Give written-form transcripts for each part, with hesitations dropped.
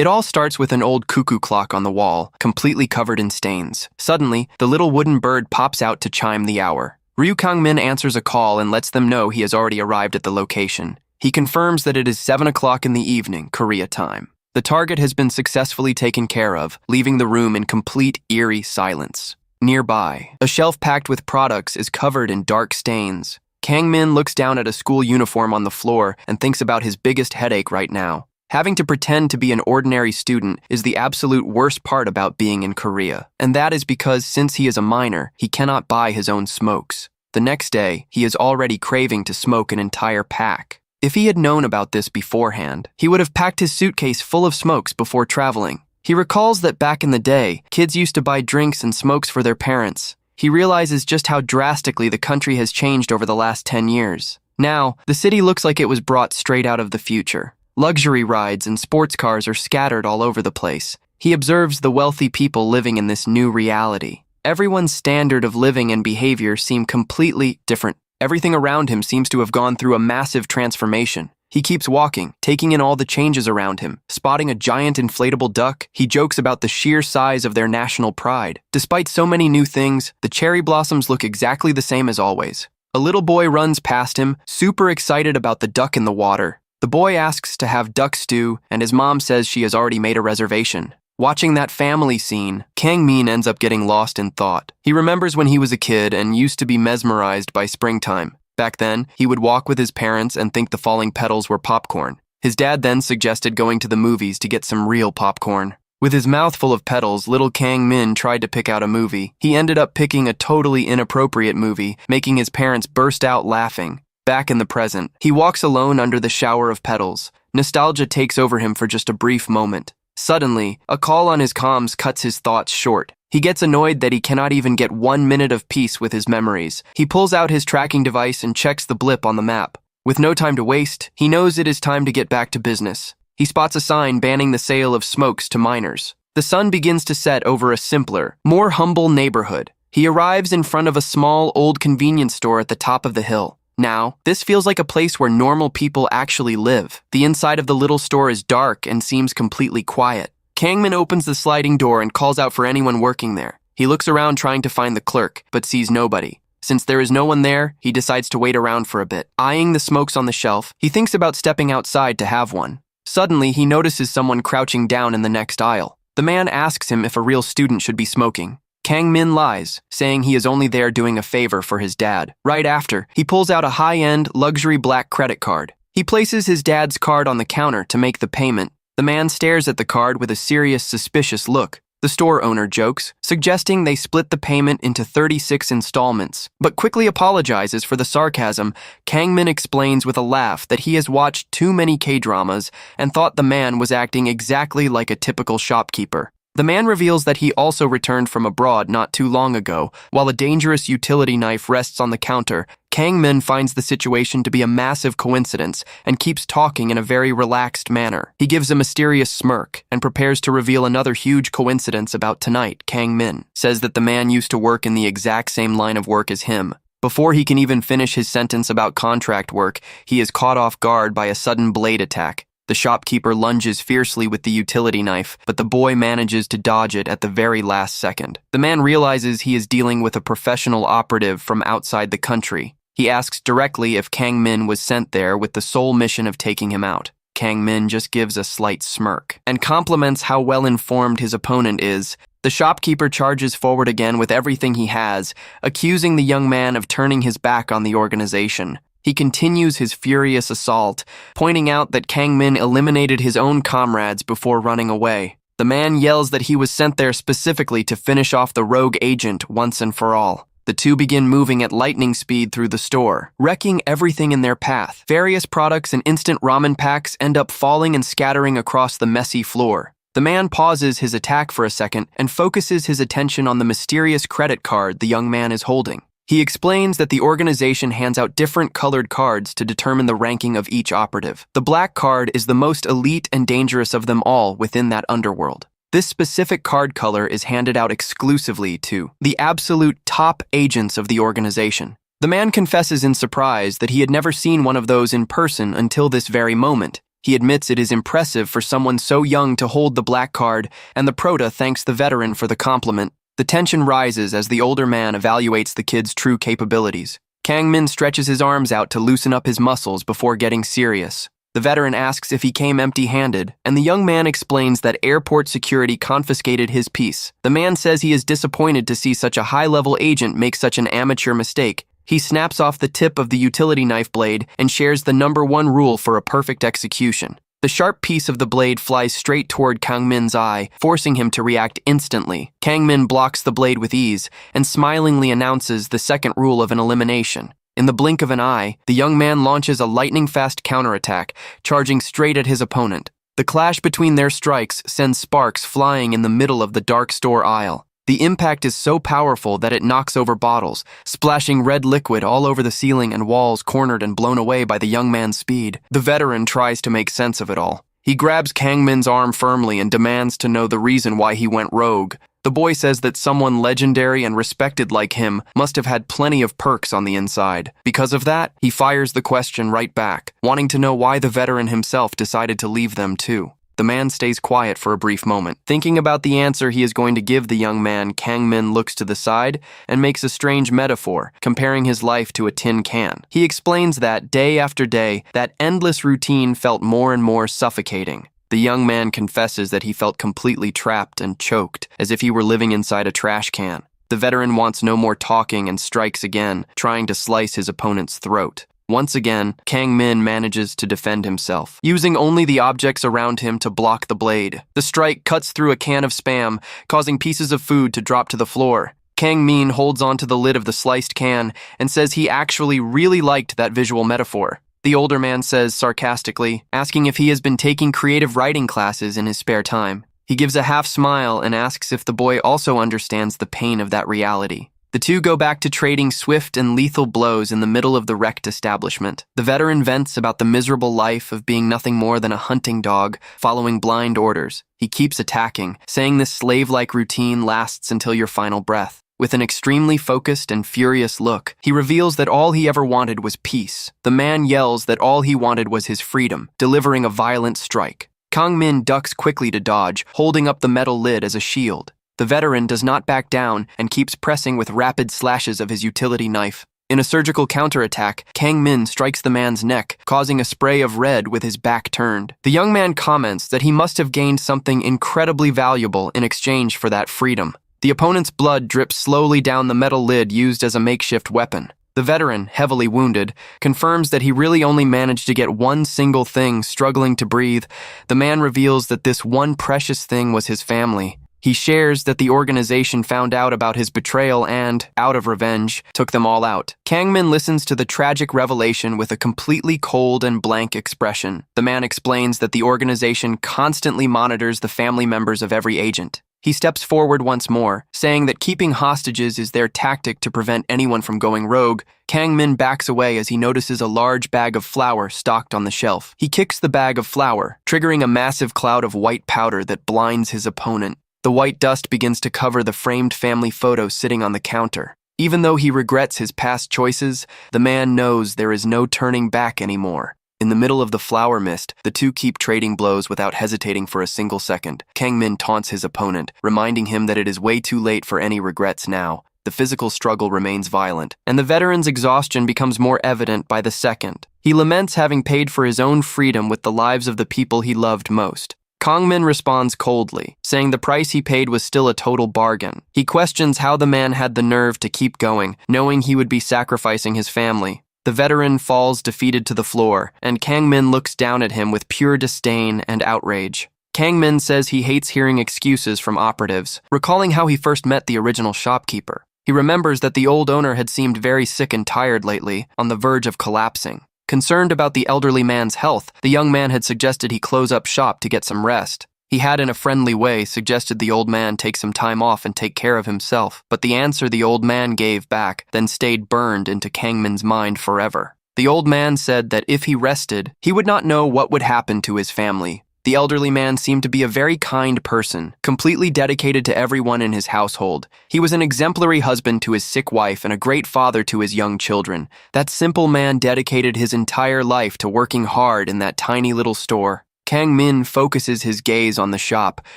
It all starts with an old cuckoo clock on the wall, completely covered in stains. Suddenly, the little wooden bird pops out to chime the hour. Ryu Kang-min answers a call and lets them know he has already arrived at the location. He confirms that it is 7 o'clock in the evening, Korea time. The target has been successfully taken care of, leaving the room in complete, eerie silence. Nearby, a shelf packed with products is covered in dark stains. Kang-min looks down at a school uniform on the floor and thinks about his biggest headache right now. Having to pretend to be an ordinary student is the absolute worst part about being in Korea, and that is because since he is a minor, he cannot buy his own smokes. The next day, he is already craving to smoke an entire pack. If he had known about this beforehand, he would have packed his suitcase full of smokes before traveling. He recalls that back in the day, kids used to buy drinks and smokes for their parents. He realizes just how drastically the country has changed over the last 10 years. Now, the city looks like it was brought straight out of the future. Luxury rides and sports cars are scattered all over the place. He observes the wealthy people living in this new reality. Everyone's standard of living and behavior seem completely different. Everything around him seems to have gone through a massive transformation. He keeps walking, taking in all the changes around him. Spotting a giant inflatable duck, he jokes about the sheer size of their national pride. Despite so many new things, the cherry blossoms look exactly the same as always. A little boy runs past him, super excited about the duck in the water. The boy asks to have duck stew, and his mom says she has already made a reservation. Watching that family scene, Kang-min ends up getting lost in thought. He remembers when he was a kid and used to be mesmerized by springtime. Back then, he would walk with his parents and think the falling petals were popcorn. His dad then suggested going to the movies to get some real popcorn. With his mouth full of petals, little Kang-min tried to pick out a movie. He ended up picking a totally inappropriate movie, making his parents burst out laughing. Back in the present, he walks alone under the shower of petals. Nostalgia takes over him for just a brief moment. Suddenly, a call on his comms cuts his thoughts short. He gets annoyed that he cannot even get 1 minute of peace with his memories. He pulls out his tracking device and checks the blip on the map. With no time to waste, he knows it is time to get back to business. He spots a sign banning the sale of smokes to minors. The sun begins to set over a simpler, more humble neighborhood. He arrives in front of a small, old convenience store at the top of the hill. Now, this feels like a place where normal people actually live. The inside of the little store is dark and seems completely quiet. Kang-min opens the sliding door and calls out for anyone working there. He looks around trying to find the clerk, but sees nobody. Since there is no one there, he decides to wait around for a bit. Eyeing the smokes on the shelf, he thinks about stepping outside to have one. Suddenly, he notices someone crouching down in the next aisle. The man asks him if a real student should be smoking. Kang-min lies, saying he is only there doing a favor for his dad. Right after, he pulls out a high-end, luxury black credit card. He places his dad's card on the counter to make the payment. The man stares at the card with a serious, suspicious look. The store owner jokes, suggesting they split the payment into 36 installments, but quickly apologizes for the sarcasm. Kang-min explains with a laugh that he has watched too many K-dramas and thought the man was acting exactly like a typical shopkeeper. The man reveals that he also returned from abroad not too long ago. While a dangerous utility knife rests on the counter, Kang-min finds the situation to be a massive coincidence and keeps talking in a very relaxed manner. He gives a mysterious smirk and prepares to reveal another huge coincidence about tonight. Kang-min says that the man used to work in the exact same line of work as him. Before he can even finish his sentence about contract work, he is caught off guard by a sudden blade attack. The shopkeeper lunges fiercely with the utility knife, but the boy manages to dodge it at the very last second. The man realizes he is dealing with a professional operative from outside the country. He asks directly if Kang-min was sent there with the sole mission of taking him out. Kang-min just gives a slight smirk and compliments how well-informed his opponent is. The shopkeeper charges forward again with everything he has, accusing the young man of turning his back on the organization. He continues his furious assault, pointing out that Kang-min eliminated his own comrades before running away. The man yells that he was sent there specifically to finish off the rogue agent once and for all. The two begin moving at lightning speed through the store, wrecking everything in their path. Various products and instant ramen packs end up falling and scattering across the messy floor. The man pauses his attack for a second and focuses his attention on the mysterious credit card the young man is holding. He explains that the organization hands out different colored cards to determine the ranking of each operative. The black card is the most elite and dangerous of them all within that underworld. This specific card color is handed out exclusively to the absolute top agents of the organization. The man confesses in surprise that he had never seen one of those in person until this very moment. He admits it is impressive for someone so young to hold the black card, and the prota thanks the veteran for the compliment. The tension rises as the older man evaluates the kid's true capabilities. Kang Min stretches his arms out to loosen up his muscles before getting serious. The veteran asks if he came empty-handed, and the young man explains that airport security confiscated his piece. The man says he is disappointed to see such a high-level agent make such an amateur mistake. He snaps off the tip of the utility knife blade and shares the #1 rule for a perfect execution. The sharp piece of the blade flies straight toward Kang Min's eye, forcing him to react instantly. Kang Min blocks the blade with ease and smilingly announces the second rule of an elimination. In the blink of an eye, the young man launches a lightning-fast counterattack, charging straight at his opponent. The clash between their strikes sends sparks flying in the middle of the dark store aisle. The impact is so powerful that it knocks over bottles, splashing red liquid all over the ceiling and walls, cornered and blown away by the young man's speed. The veteran tries to make sense of it all. He grabs Kang Min's arm firmly and demands to know the reason why he went rogue. The boy says that someone legendary and respected like him must have had plenty of perks on the inside. Because of that, he fires the question right back, wanting to know why the veteran himself decided to leave them too. The man stays quiet for a brief moment. Thinking about the answer he is going to give the young man, Kang Min looks to the side and makes a strange metaphor, comparing his life to a tin can. He explains that, day after day, that endless routine felt more and more suffocating. The young man confesses that he felt completely trapped and choked, as if he were living inside a trash can. The veteran wants no more talking and strikes again, trying to slice his opponent's throat. Once again, Kang Min manages to defend himself, using only the objects around him to block the blade. The strike cuts through a can of Spam, causing pieces of food to drop to the floor. Kang Min holds onto the lid of the sliced can and says he actually really liked that visual metaphor. The older man says sarcastically, asking if he has been taking creative writing classes in his spare time. He gives a half smile and asks if the boy also understands the pain of that reality. The two go back to trading swift and lethal blows in the middle of the wrecked establishment. The veteran vents about the miserable life of being nothing more than a hunting dog, following blind orders. He keeps attacking, saying this slave-like routine lasts until your final breath. With an extremely focused and furious look, he reveals that all he ever wanted was peace. The man yells that all he wanted was his freedom, delivering a violent strike. Kang Min ducks quickly to dodge, holding up the metal lid as a shield. The veteran does not back down and keeps pressing with rapid slashes of his utility knife. In a surgical counterattack, Kang Min strikes the man's neck, causing a spray of red with his back turned. The young man comments that he must have gained something incredibly valuable in exchange for that freedom. The opponent's blood drips slowly down the metal lid used as a makeshift weapon. The veteran, heavily wounded, confirms that he really only managed to get one single thing, struggling to breathe. The man reveals that this one precious thing was his family. He shares that the organization found out about his betrayal and, out of revenge, took them all out. Kang Min listens to the tragic revelation with a completely cold and blank expression. The man explains that the organization constantly monitors the family members of every agent. He steps forward once more, saying that keeping hostages is their tactic to prevent anyone from going rogue. Kang Min backs away as he notices a large bag of flour stocked on the shelf. He kicks the bag of flour, triggering a massive cloud of white powder that blinds his opponent. The white dust begins to cover the framed family photo sitting on the counter. Even though he regrets his past choices, the man knows there is no turning back anymore. In the middle of the flour mist, the two keep trading blows without hesitating for a single second. Kang Min taunts his opponent, reminding him that it is way too late for any regrets now. The physical struggle remains violent, and the veteran's exhaustion becomes more evident by the second. He laments having paid for his own freedom with the lives of the people he loved most. Kang Min responds coldly, saying the price he paid was still a total bargain. He questions how the man had the nerve to keep going, knowing he would be sacrificing his family. The veteran falls defeated to the floor, and Kang Min looks down at him with pure disdain and outrage. Kang Min says he hates hearing excuses from operatives, recalling how he first met the original shopkeeper. He remembers that the old owner had seemed very sick and tired lately, on the verge of collapsing. Concerned about the elderly man's health, the young man had suggested he close up shop to get some rest. He had, in a friendly way, suggested the old man take some time off and take care of himself, but the answer the old man gave back then stayed burned into Kang Min's mind forever. The old man said that if he rested, he would not know what would happen to his family. The elderly man seemed to be a very kind person, completely dedicated to everyone in his household. He was an exemplary husband to his sick wife and a great father to his young children. That simple man dedicated his entire life to working hard in that tiny little store. Kang Min focuses his gaze on the shop,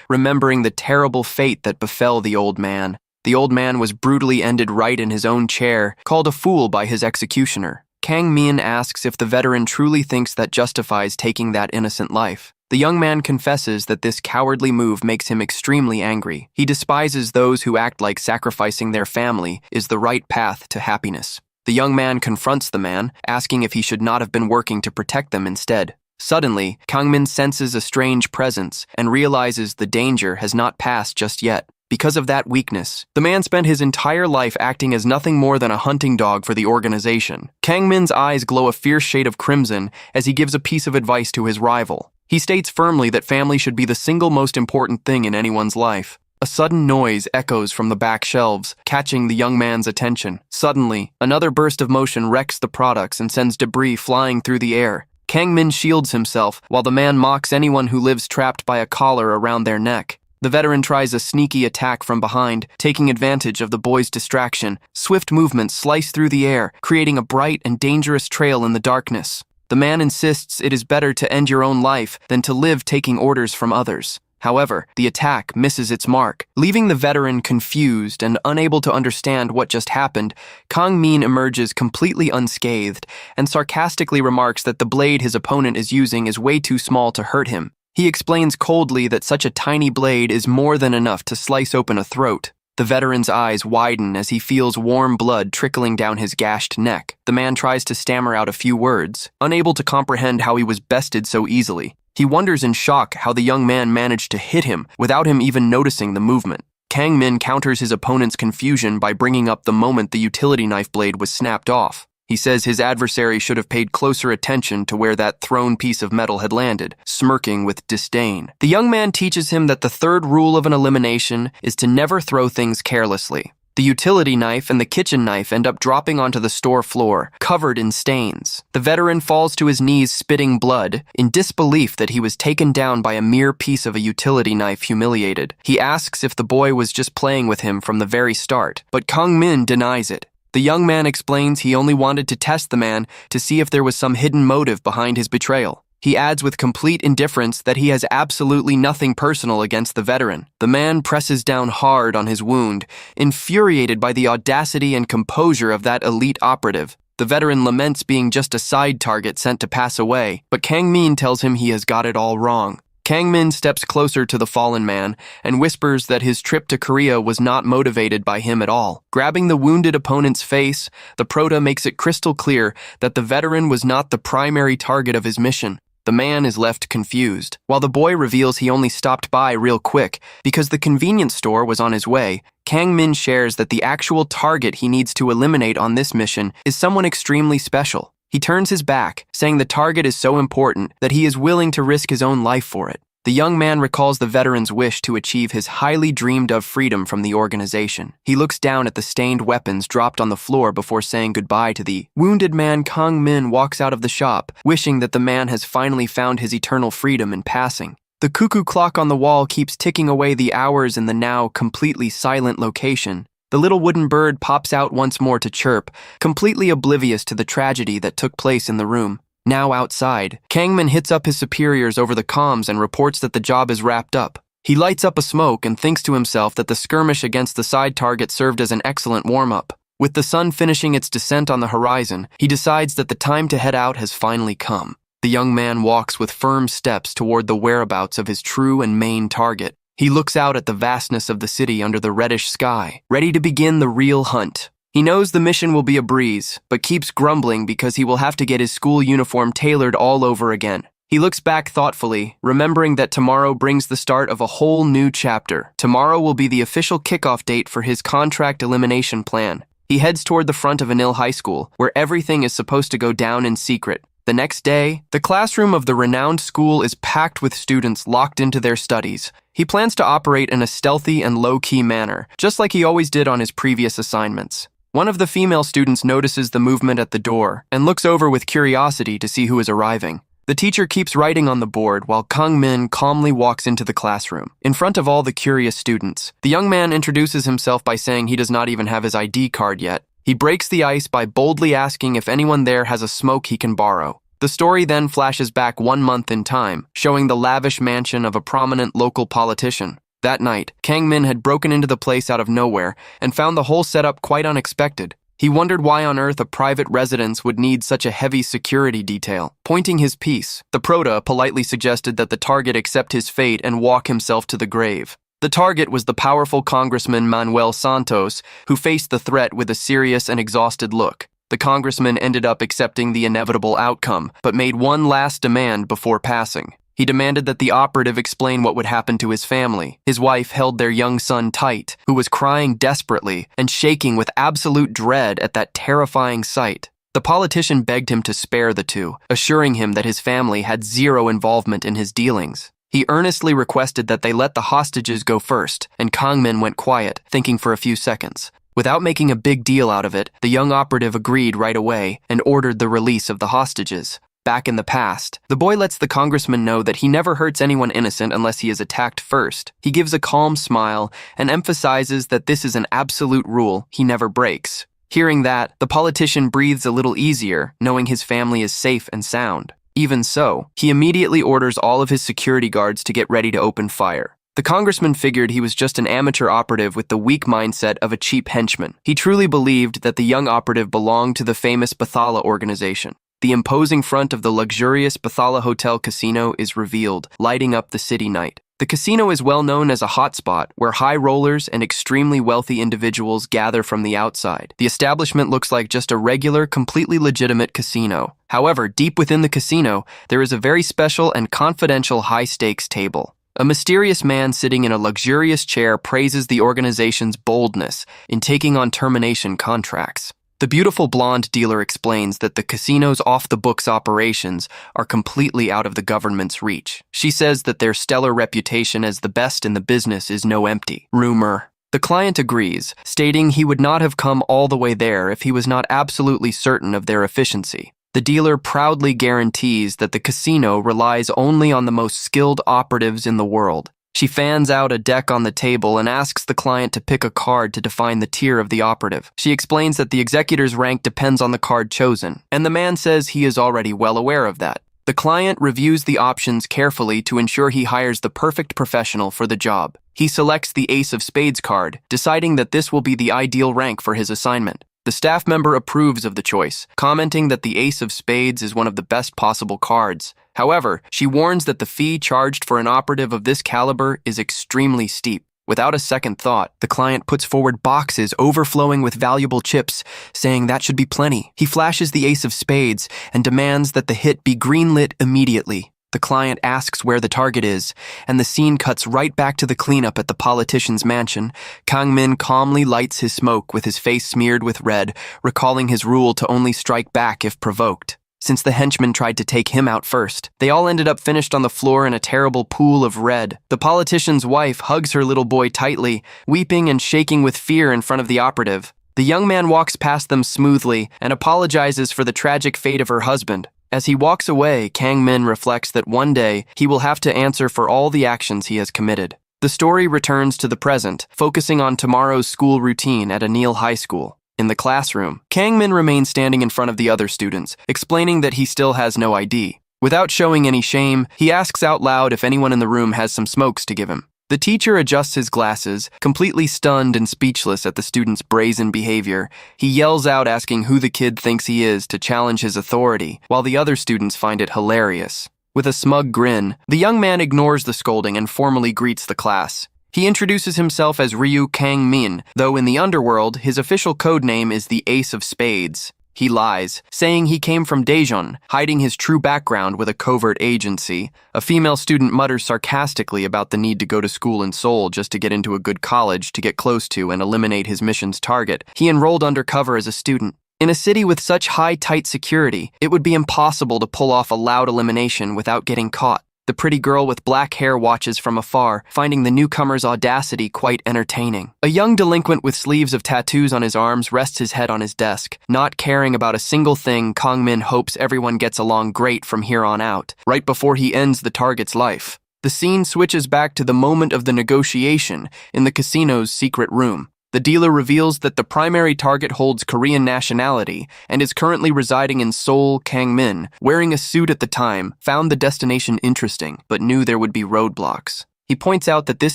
remembering the terrible fate that befell the old man. The old man was brutally ended right in his own chair, called a fool by his executioner. Kang Min asks if the veteran truly thinks that justifies taking that innocent life. The young man confesses that this cowardly move makes him extremely angry. He despises those who act like sacrificing their family is the right path to happiness. The young man confronts the man, asking if he should not have been working to protect them instead. Suddenly, Kang Min senses a strange presence and realizes the danger has not passed just yet. Because of that weakness, the man spent his entire life acting as nothing more than a hunting dog for the organization. Kang Min's eyes glow a fierce shade of crimson as he gives a piece of advice to his rival. He states firmly that family should be the single most important thing in anyone's life. A sudden noise echoes from the back shelves, catching the young man's attention. Suddenly, another burst of motion wrecks the products and sends debris flying through the air. Kang Min shields himself, while the man mocks anyone who lives trapped by a collar around their neck. The veteran tries a sneaky attack from behind, taking advantage of the boy's distraction. Swift movements slice through the air, creating a bright and dangerous trail in the darkness. The man insists it is better to end your own life than to live taking orders from others. However, the attack misses its mark. Leaving the veteran confused and unable to understand what just happened, Kang Min emerges completely unscathed and sarcastically remarks that the blade his opponent is using is way too small to hurt him. He explains coldly that such a tiny blade is more than enough to slice open a throat. The veteran's eyes widen as he feels warm blood trickling down his gashed neck. The man tries to stammer out a few words, unable to comprehend how he was bested so easily. He wonders in shock how the young man managed to hit him without him even noticing the movement. Kang Min counters his opponent's confusion by bringing up the moment the utility knife blade was snapped off. He says his adversary should have paid closer attention to where that thrown piece of metal had landed, smirking with disdain. The young man teaches him that the third rule of an elimination is to never throw things carelessly. The utility knife and the kitchen knife end up dropping onto the store floor, covered in stains. The veteran falls to his knees spitting blood, in disbelief that he was taken down by a mere piece of a utility knife humiliated. He asks if the boy was just playing with him from the very start, but Kang Min denies it. The young man explains he only wanted to test the man to see if there was some hidden motive behind his betrayal. He adds with complete indifference that he has absolutely nothing personal against the veteran. The man presses down hard on his wound, infuriated by the audacity and composure of that elite operative. The veteran laments being just a side target sent to pass away, but Kang Min tells him he has got it all wrong. Kang Min steps closer to the fallen man and whispers that his trip to Korea was not motivated by him at all. Grabbing the wounded opponent's face, the prota makes it crystal clear that the veteran was not the primary target of his mission. The man is left confused, while the boy reveals he only stopped by real quick because the convenience store was on his way. Kang Min shares that the actual target he needs to eliminate on this mission is someone extremely special. He turns his back, saying the target is so important that he is willing to risk his own life for it. The young man recalls the veteran's wish to achieve his highly dreamed-of freedom from the organization. He looks down at the stained weapons dropped on the floor before saying goodbye to the wounded man. Kang Min walks out of the shop, wishing that the man has finally found his eternal freedom in passing. The cuckoo clock on the wall keeps ticking away the hours in the now completely silent location. The little wooden bird pops out once more to chirp, completely oblivious to the tragedy that took place in the room. Now outside, Kang Min hits up his superiors over the comms and reports that the job is wrapped up. He lights up a smoke and thinks to himself that the skirmish against the side target served as an excellent warm-up. With the sun finishing its descent on the horizon, he decides that the time to head out has finally come. The young man walks with firm steps toward the whereabouts of his true and main target. He looks out at the vastness of the city under the reddish sky, ready to begin the real hunt. He knows the mission will be a breeze, but keeps grumbling because he will have to get his school uniform tailored all over again. He looks back thoughtfully, remembering that tomorrow brings the start of a whole new chapter. Tomorrow will be the official kickoff date for his contract elimination plan. He heads toward the front of Enroll High School, where everything is supposed to go down in secret. The next day, the classroom of the renowned school is packed with students locked into their studies. He plans to operate in a stealthy and low-key manner, just like he always did on his previous assignments. One of the female students notices the movement at the door and looks over with curiosity to see who is arriving. The teacher keeps writing on the board while Kang Min calmly walks into the classroom. In front of all the curious students, the young man introduces himself by saying he does not even have his ID card yet. He breaks the ice by boldly asking if anyone there has a smoke he can borrow. The story then flashes back 1 month in time, showing the lavish mansion of a prominent local politician. That night, Kang Min had broken into the place out of nowhere and found the whole setup quite unexpected. He wondered why on earth a private residence would need such a heavy security detail. Pointing his piece, the Prota politely suggested that the target accept his fate and walk himself to the grave. The target was the powerful Congressman Manuel Santos, who faced the threat with a serious and exhausted look. The congressman ended up accepting the inevitable outcome, but made one last demand before passing. He demanded that the operative explain what would happen to his family. His wife held their young son tight, who was crying desperately and shaking with absolute dread at that terrifying sight. The politician begged him to spare the two, assuring him that his family had zero involvement in his dealings. He earnestly requested that they let the hostages go first, and Kang Min went quiet, thinking for a few seconds. Without making a big deal out of it, the young operative agreed right away and ordered the release of the hostages. Back in the past, the boy lets the congressman know that he never hurts anyone innocent unless he is attacked first. He gives a calm smile and emphasizes that this is an absolute rule he never breaks. Hearing that, the politician breathes a little easier, knowing his family is safe and sound. Even so, he immediately orders all of his security guards to get ready to open fire. The congressman figured he was just an amateur operative with the weak mindset of a cheap henchman. He truly believed that the young operative belonged to the famous Bathala organization. The imposing front of the luxurious Bathala Hotel Casino is revealed, lighting up the city night. The casino is well known as a hotspot where high rollers and extremely wealthy individuals gather from the outside. The establishment looks like just a regular, completely legitimate casino. However, deep within the casino, there is a very special and confidential high-stakes table. A mysterious man sitting in a luxurious chair praises the organization's boldness in taking on termination contracts. The beautiful blonde dealer explains that the casino's off-the-books operations are completely out of the government's reach. She says that their stellar reputation as the best in the business is no empty rumor. The client agrees, stating he would not have come all the way there if he was not absolutely certain of their efficiency. The dealer proudly guarantees that the casino relies only on the most skilled operatives in the world. She fans out a deck on the table and asks the client to pick a card to define the tier of the operative. She explains that the executor's rank depends on the card chosen, and the man says he is already well aware of that. The client reviews the options carefully to ensure he hires the perfect professional for the job. He selects the Ace of Spades card, deciding that this will be the ideal rank for his assignment. The staff member approves of the choice, commenting that the Ace of Spades is one of the best possible cards. However, she warns that the fee charged for an operative of this caliber is extremely steep. Without a second thought, the client puts forward boxes overflowing with valuable chips, saying that should be plenty. He flashes the Ace of Spades and demands that the hit be greenlit immediately. The client asks where the target is, and the scene cuts right back to the cleanup at the politician's mansion. Kang Min calmly lights his smoke with his face smeared with red, recalling his rule to only strike back if provoked. Since the henchman tried to take him out first, they all ended up finished on the floor in a terrible pool of red. The politician's wife hugs her little boy tightly, weeping and shaking with fear in front of the operative. The young man walks past them smoothly and apologizes for the tragic fate of her husband. As he walks away, Kang Min reflects that one day he will have to answer for all the actions he has committed. The story returns to the present, focusing on tomorrow's school routine at Anil High School. In the classroom, Kang Min remains standing in front of the other students, explaining that he still has no ID. Without showing any shame, he asks out loud if anyone in the room has some smokes to give him. The teacher adjusts his glasses, completely stunned and speechless at the student's brazen behavior. He yells out asking who the kid thinks he is to challenge his authority, while the other students find it hilarious. With a smug grin, the young man ignores the scolding and formally greets the class. He introduces himself as Ryu Kang Min, though in the underworld, his official code name is the Ace of Spades. He lies, saying he came from Daejeon, hiding his true background with a covert agency. A female student mutters sarcastically about the need to go to school in Seoul just to get into a good college to get close to and eliminate his mission's target. He enrolled undercover as a student. In a city with such high, tight security, it would be impossible to pull off a loud elimination without getting caught. The The pretty girl with black hair watches from afar, finding the newcomer's audacity quite entertaining. A young delinquent with sleeves of tattoos on his arms rests his head on his desk. Not caring about a single thing, Kong Min hopes everyone gets along great from here on out, right before he ends the target's life. The scene switches back to the moment of the negotiation in the casino's secret room. The dealer reveals that the primary target holds Korean nationality and is currently residing in Seoul. Kang Min, wearing a suit at the time, found the destination interesting, but knew there would be roadblocks. He points out that this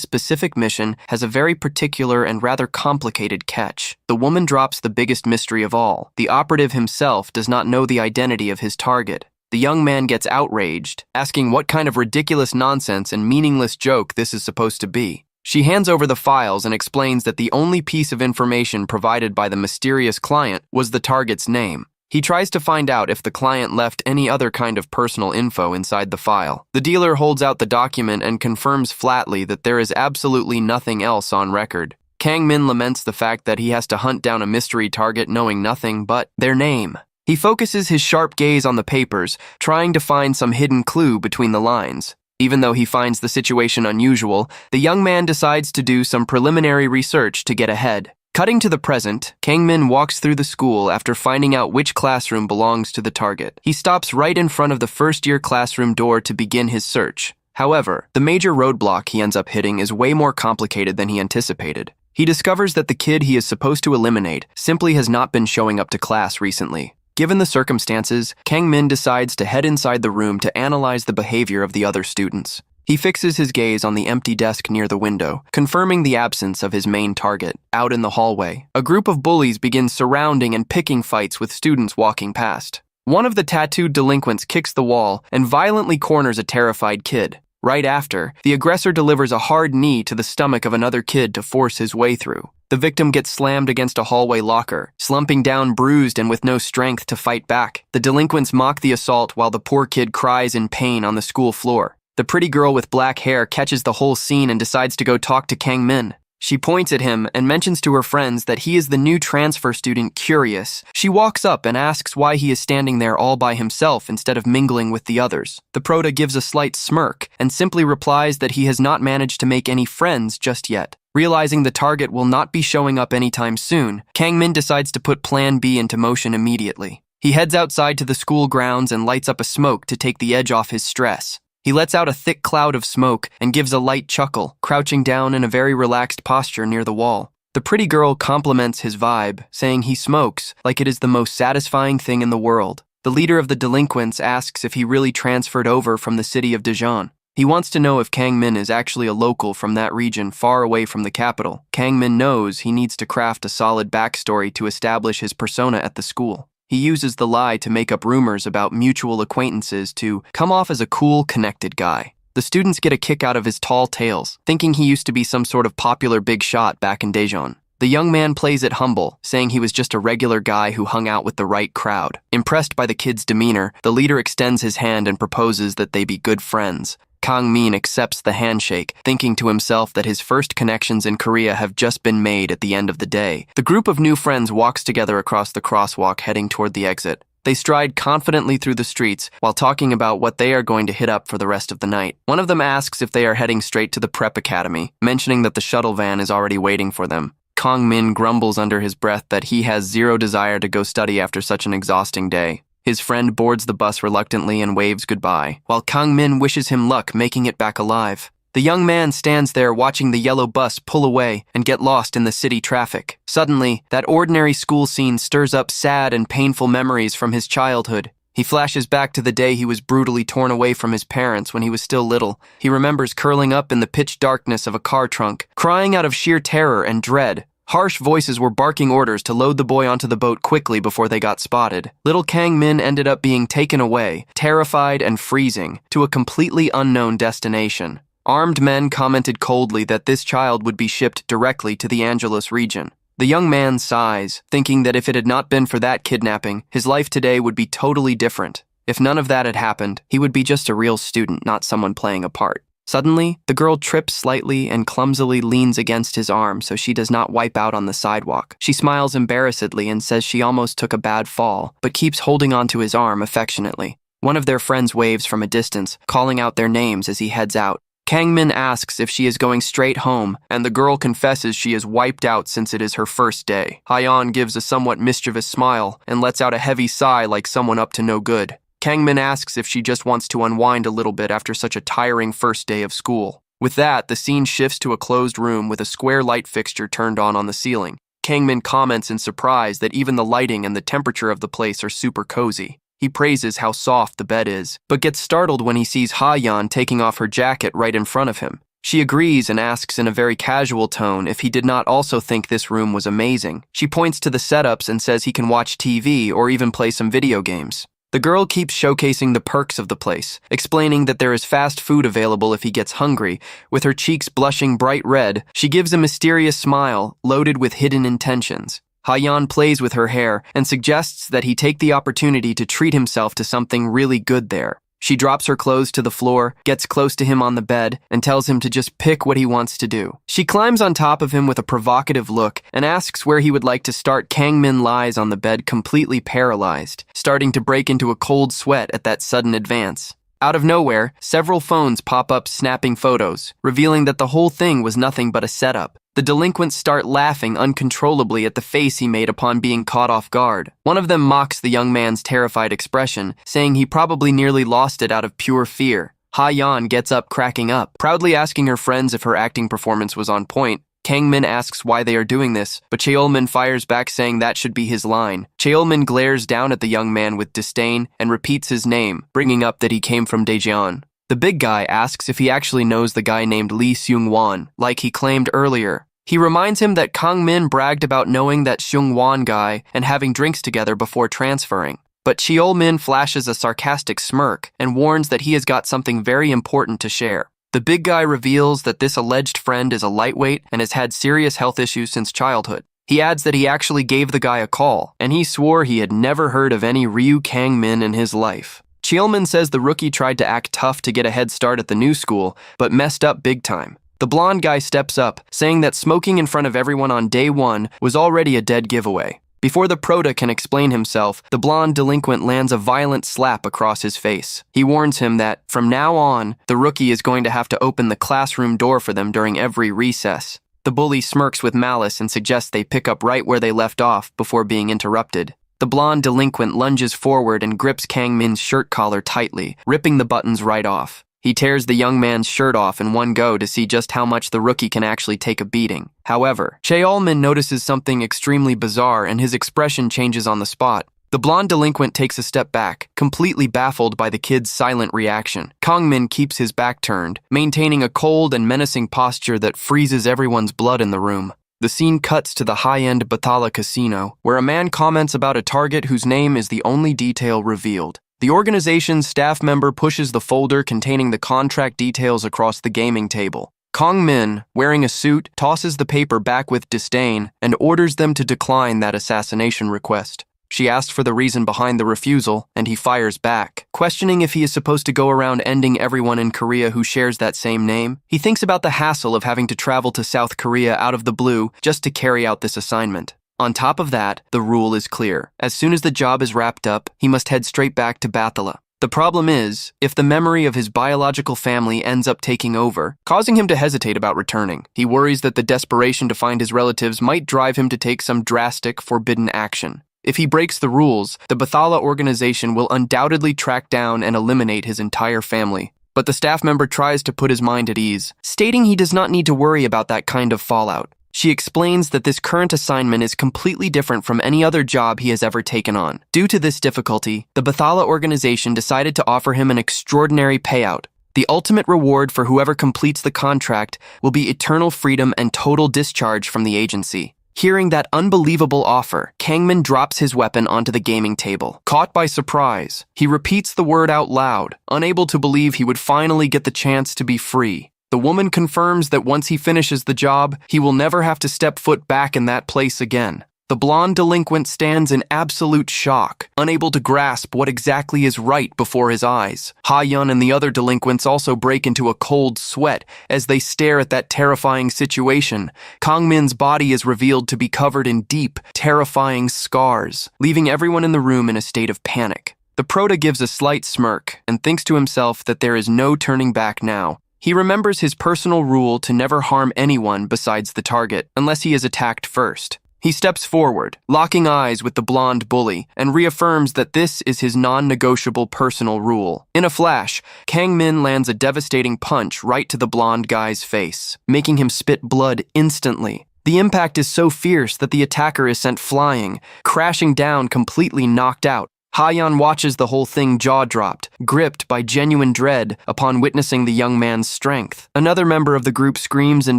specific mission has a very particular and rather complicated catch. The woman drops the biggest mystery of all. The operative himself does not know the identity of his target. The young man gets outraged, asking what kind of ridiculous nonsense and meaningless joke this is supposed to be. She hands over the files and explains that the only piece of information provided by the mysterious client was the target's name. He tries to find out if the client left any other kind of personal info inside the file. The dealer holds out the document and confirms flatly that there is absolutely nothing else on record. Kang Min laments the fact that he has to hunt down a mystery target knowing nothing but their name. He focuses his sharp gaze on the papers, trying to find some hidden clue between the lines. Even though he finds the situation unusual, the young man decides to do some preliminary research to get ahead. Cutting to the present, Kang Min walks through the school after finding out which classroom belongs to the target. He stops right in front of the first-year classroom door to begin his search. However, the major roadblock he ends up hitting is way more complicated than he anticipated. He discovers that the kid he is supposed to eliminate simply has not been showing up to class recently. Given the circumstances, Kang Min decides to head inside the room to analyze the behavior of the other students. He fixes his gaze on the empty desk near the window, confirming the absence of his main target. Out in the hallway, a group of bullies begin surrounding and picking fights with students walking past. One of the tattooed delinquents kicks the wall and violently corners a terrified kid. Right after, the aggressor delivers a hard knee to the stomach of another kid to force his way through. The victim gets slammed against a hallway locker, slumping down bruised and with no strength to fight back. The delinquents mock the assault while the poor kid cries in pain on the school floor. The pretty girl with black hair catches the whole scene and decides to go talk to Kang Min. She points at him and mentions to her friends that he is the new transfer student, Curious. She walks up and asks why he is standing there all by himself instead of mingling with the others. The prota gives a slight smirk and simply replies that he has not managed to make any friends just yet. Realizing the target will not be showing up anytime soon, Kang Min decides to put Plan B into motion immediately. He heads outside to the school grounds and lights up a smoke to take the edge off his stress. He lets out a thick cloud of smoke and gives a light chuckle, crouching down in a very relaxed posture near the wall. The pretty girl compliments his vibe, saying he smokes like it is the most satisfying thing in the world. The leader of the delinquents asks if he really transferred over from the city of Daejeon. He wants to know if Kang Min is actually a local from that region far away from the capital. Kang Min knows he needs to craft a solid backstory to establish his persona at the school. He uses the lie to make up rumors about mutual acquaintances to come off as a cool, connected guy. The students get a kick out of his tall tales, thinking he used to be some sort of popular big shot back in Daejeon. The young man plays it humble, saying he was just a regular guy who hung out with the right crowd. Impressed by the kid's demeanor, the leader extends his hand and proposes that they be good friends. Kang Min accepts the handshake, thinking to himself that his first connections in Korea have just been made at the end of the day. The group of new friends walks together across the crosswalk heading toward the exit. They stride confidently through the streets while talking about what they are going to hit up for the rest of the night. One of them asks if they are heading straight to the prep academy, mentioning that the shuttle van is already waiting for them. Kang Min grumbles under his breath that he has zero desire to go study after such an exhausting day. His friend boards the bus reluctantly and waves goodbye, while Kang Min wishes him luck making it back alive. The young man stands there watching the yellow bus pull away and get lost in the city traffic. Suddenly, that ordinary school scene stirs up sad and painful memories from his childhood. He flashes back to the day he was brutally torn away from his parents when he was still little. He remembers curling up in the pitch darkness of a car trunk, crying out of sheer terror and dread. Harsh voices were barking orders to load the boy onto the boat quickly before they got spotted. Little Kang Min ended up being taken away, terrified and freezing, to a completely unknown destination. Armed men commented coldly that this child would be shipped directly to the Angeles region. The young man sighs, thinking that if it had not been for that kidnapping, his life today would be totally different. If none of that had happened, he would be just a real student, not someone playing a part. Suddenly, the girl trips slightly and clumsily leans against his arm so she does not wipe out on the sidewalk. She smiles embarrassedly and says she almost took a bad fall, but keeps holding onto his arm affectionately. One of their friends waves from a distance, calling out their names as he heads out. Kang-min asks if she is going straight home, and the girl confesses she is wiped out since it is her first day. Hyeon gives a somewhat mischievous smile and lets out a heavy sigh like someone up to no good. Kang-min asks if she just wants to unwind a little bit after such a tiring first day of school. With that, the scene shifts to a closed room with a square light fixture turned on the ceiling. Kang-min comments in surprise that even the lighting and the temperature of the place are super cozy. He praises how soft the bed is, but gets startled when he sees Ha-yeon taking off her jacket right in front of him. She agrees and asks in a very casual tone if he did not also think this room was amazing. She points to the setups and says he can watch TV or even play some video games. The girl keeps showcasing the perks of the place, explaining that there is fast food available if he gets hungry. With her cheeks blushing bright red, she gives a mysterious smile, loaded with hidden intentions. Hyeon plays with her hair and suggests that he take the opportunity to treat himself to something really good there. She drops her clothes to the floor, gets close to him on the bed, and tells him to just pick what he wants to do. She climbs on top of him with a provocative look and asks where he would like to start. Kang-min lies on the bed completely paralyzed, starting to break into a cold sweat at that sudden advance. Out of nowhere, several phones pop up snapping photos, revealing that the whole thing was nothing but a setup. The delinquents start laughing uncontrollably at the face he made upon being caught off guard. One of them mocks the young man's terrified expression, saying he probably nearly lost it out of pure fear. Ha-yeon gets up cracking up, proudly asking her friends if her acting performance was on point. Kang-min asks why they are doing this, but Cheol-min fires back saying that should be his line. Cheol-min glares down at the young man with disdain and repeats his name, bringing up that he came from Daejeon. The big guy asks if he actually knows the guy named Lee Seung-won, like he claimed earlier. He reminds him that Kang-min bragged about knowing that Seung-won guy and having drinks together before transferring. But Cheol-min flashes a sarcastic smirk and warns that he has got something very important to share. The big guy reveals that this alleged friend is a lightweight and has had serious health issues since childhood. He adds that he actually gave the guy a call, and he swore he had never heard of any Ryu Kang-min in his life. Cheol-min says the rookie tried to act tough to get a head start at the new school, but messed up big time. The blonde guy steps up, saying that smoking in front of everyone on day one was already a dead giveaway. Before the prota can explain himself, the blonde delinquent lands a violent slap across his face. He warns him that, from now on, the rookie is going to have to open the classroom door for them during every recess. The bully smirks with malice and suggests they pick up right where they left off before being interrupted. The blonde delinquent lunges forward and grips Kang-min's shirt collar tightly, ripping the buttons right off. He tears the young man's shirt off in one go to see just how much the rookie can actually take a beating. However, Cheol-min notices something extremely bizarre and his expression changes on the spot. The blonde delinquent takes a step back, completely baffled by the kid's silent reaction. Kang-min keeps his back turned, maintaining a cold and menacing posture that freezes everyone's blood in the room. The scene cuts to the high-end Bathala casino, where a man comments about a target whose name is the only detail revealed. The organization's staff member pushes the folder containing the contract details across the gaming table. Kang-min, wearing a suit, tosses the paper back with disdain and orders them to decline that assassination request. She asks for the reason behind the refusal, and he fires back, questioning if he is supposed to go around ending everyone in Korea who shares that same name. He thinks about the hassle of having to travel to South Korea out of the blue just to carry out this assignment. On top of that, the rule is clear. As soon as the job is wrapped up, he must head straight back to Bathala. The problem is, if the memory of his biological family ends up taking over, causing him to hesitate about returning, he worries that the desperation to find his relatives might drive him to take some drastic, forbidden action. If he breaks the rules, the Bathala organization will undoubtedly track down and eliminate his entire family. But the staff member tries to put his mind at ease, stating he does not need to worry about that kind of fallout. She explains that this current assignment is completely different from any other job he has ever taken on. Due to this difficulty, the Bathala organization decided to offer him an extraordinary payout. The ultimate reward for whoever completes the contract will be eternal freedom and total discharge from the agency. Hearing that unbelievable offer, Kang-min drops his weapon onto the gaming table. Caught by surprise, he repeats the word out loud, unable to believe he would finally get the chance to be free. The woman confirms that once he finishes the job, he will never have to step foot back in that place again. The blonde delinquent stands in absolute shock, unable to grasp what exactly is right before his eyes. Ha-yeon and the other delinquents also break into a cold sweat as they stare at that terrifying situation. Kang-min's body is revealed to be covered in deep, terrifying scars, leaving everyone in the room in a state of panic. The Prota gives a slight smirk and thinks to himself that there is no turning back now. He remembers his personal rule to never harm anyone besides the target, unless he is attacked first. He steps forward, locking eyes with the blonde bully, and reaffirms that this is his non-negotiable personal rule. In a flash, Kang Min lands a devastating punch right to the blonde guy's face, making him spit blood instantly. The impact is so fierce that the attacker is sent flying, crashing down completely knocked out. Ha-yan watches the whole thing jaw-dropped, gripped by genuine dread upon witnessing the young man's strength. Another member of the group screams in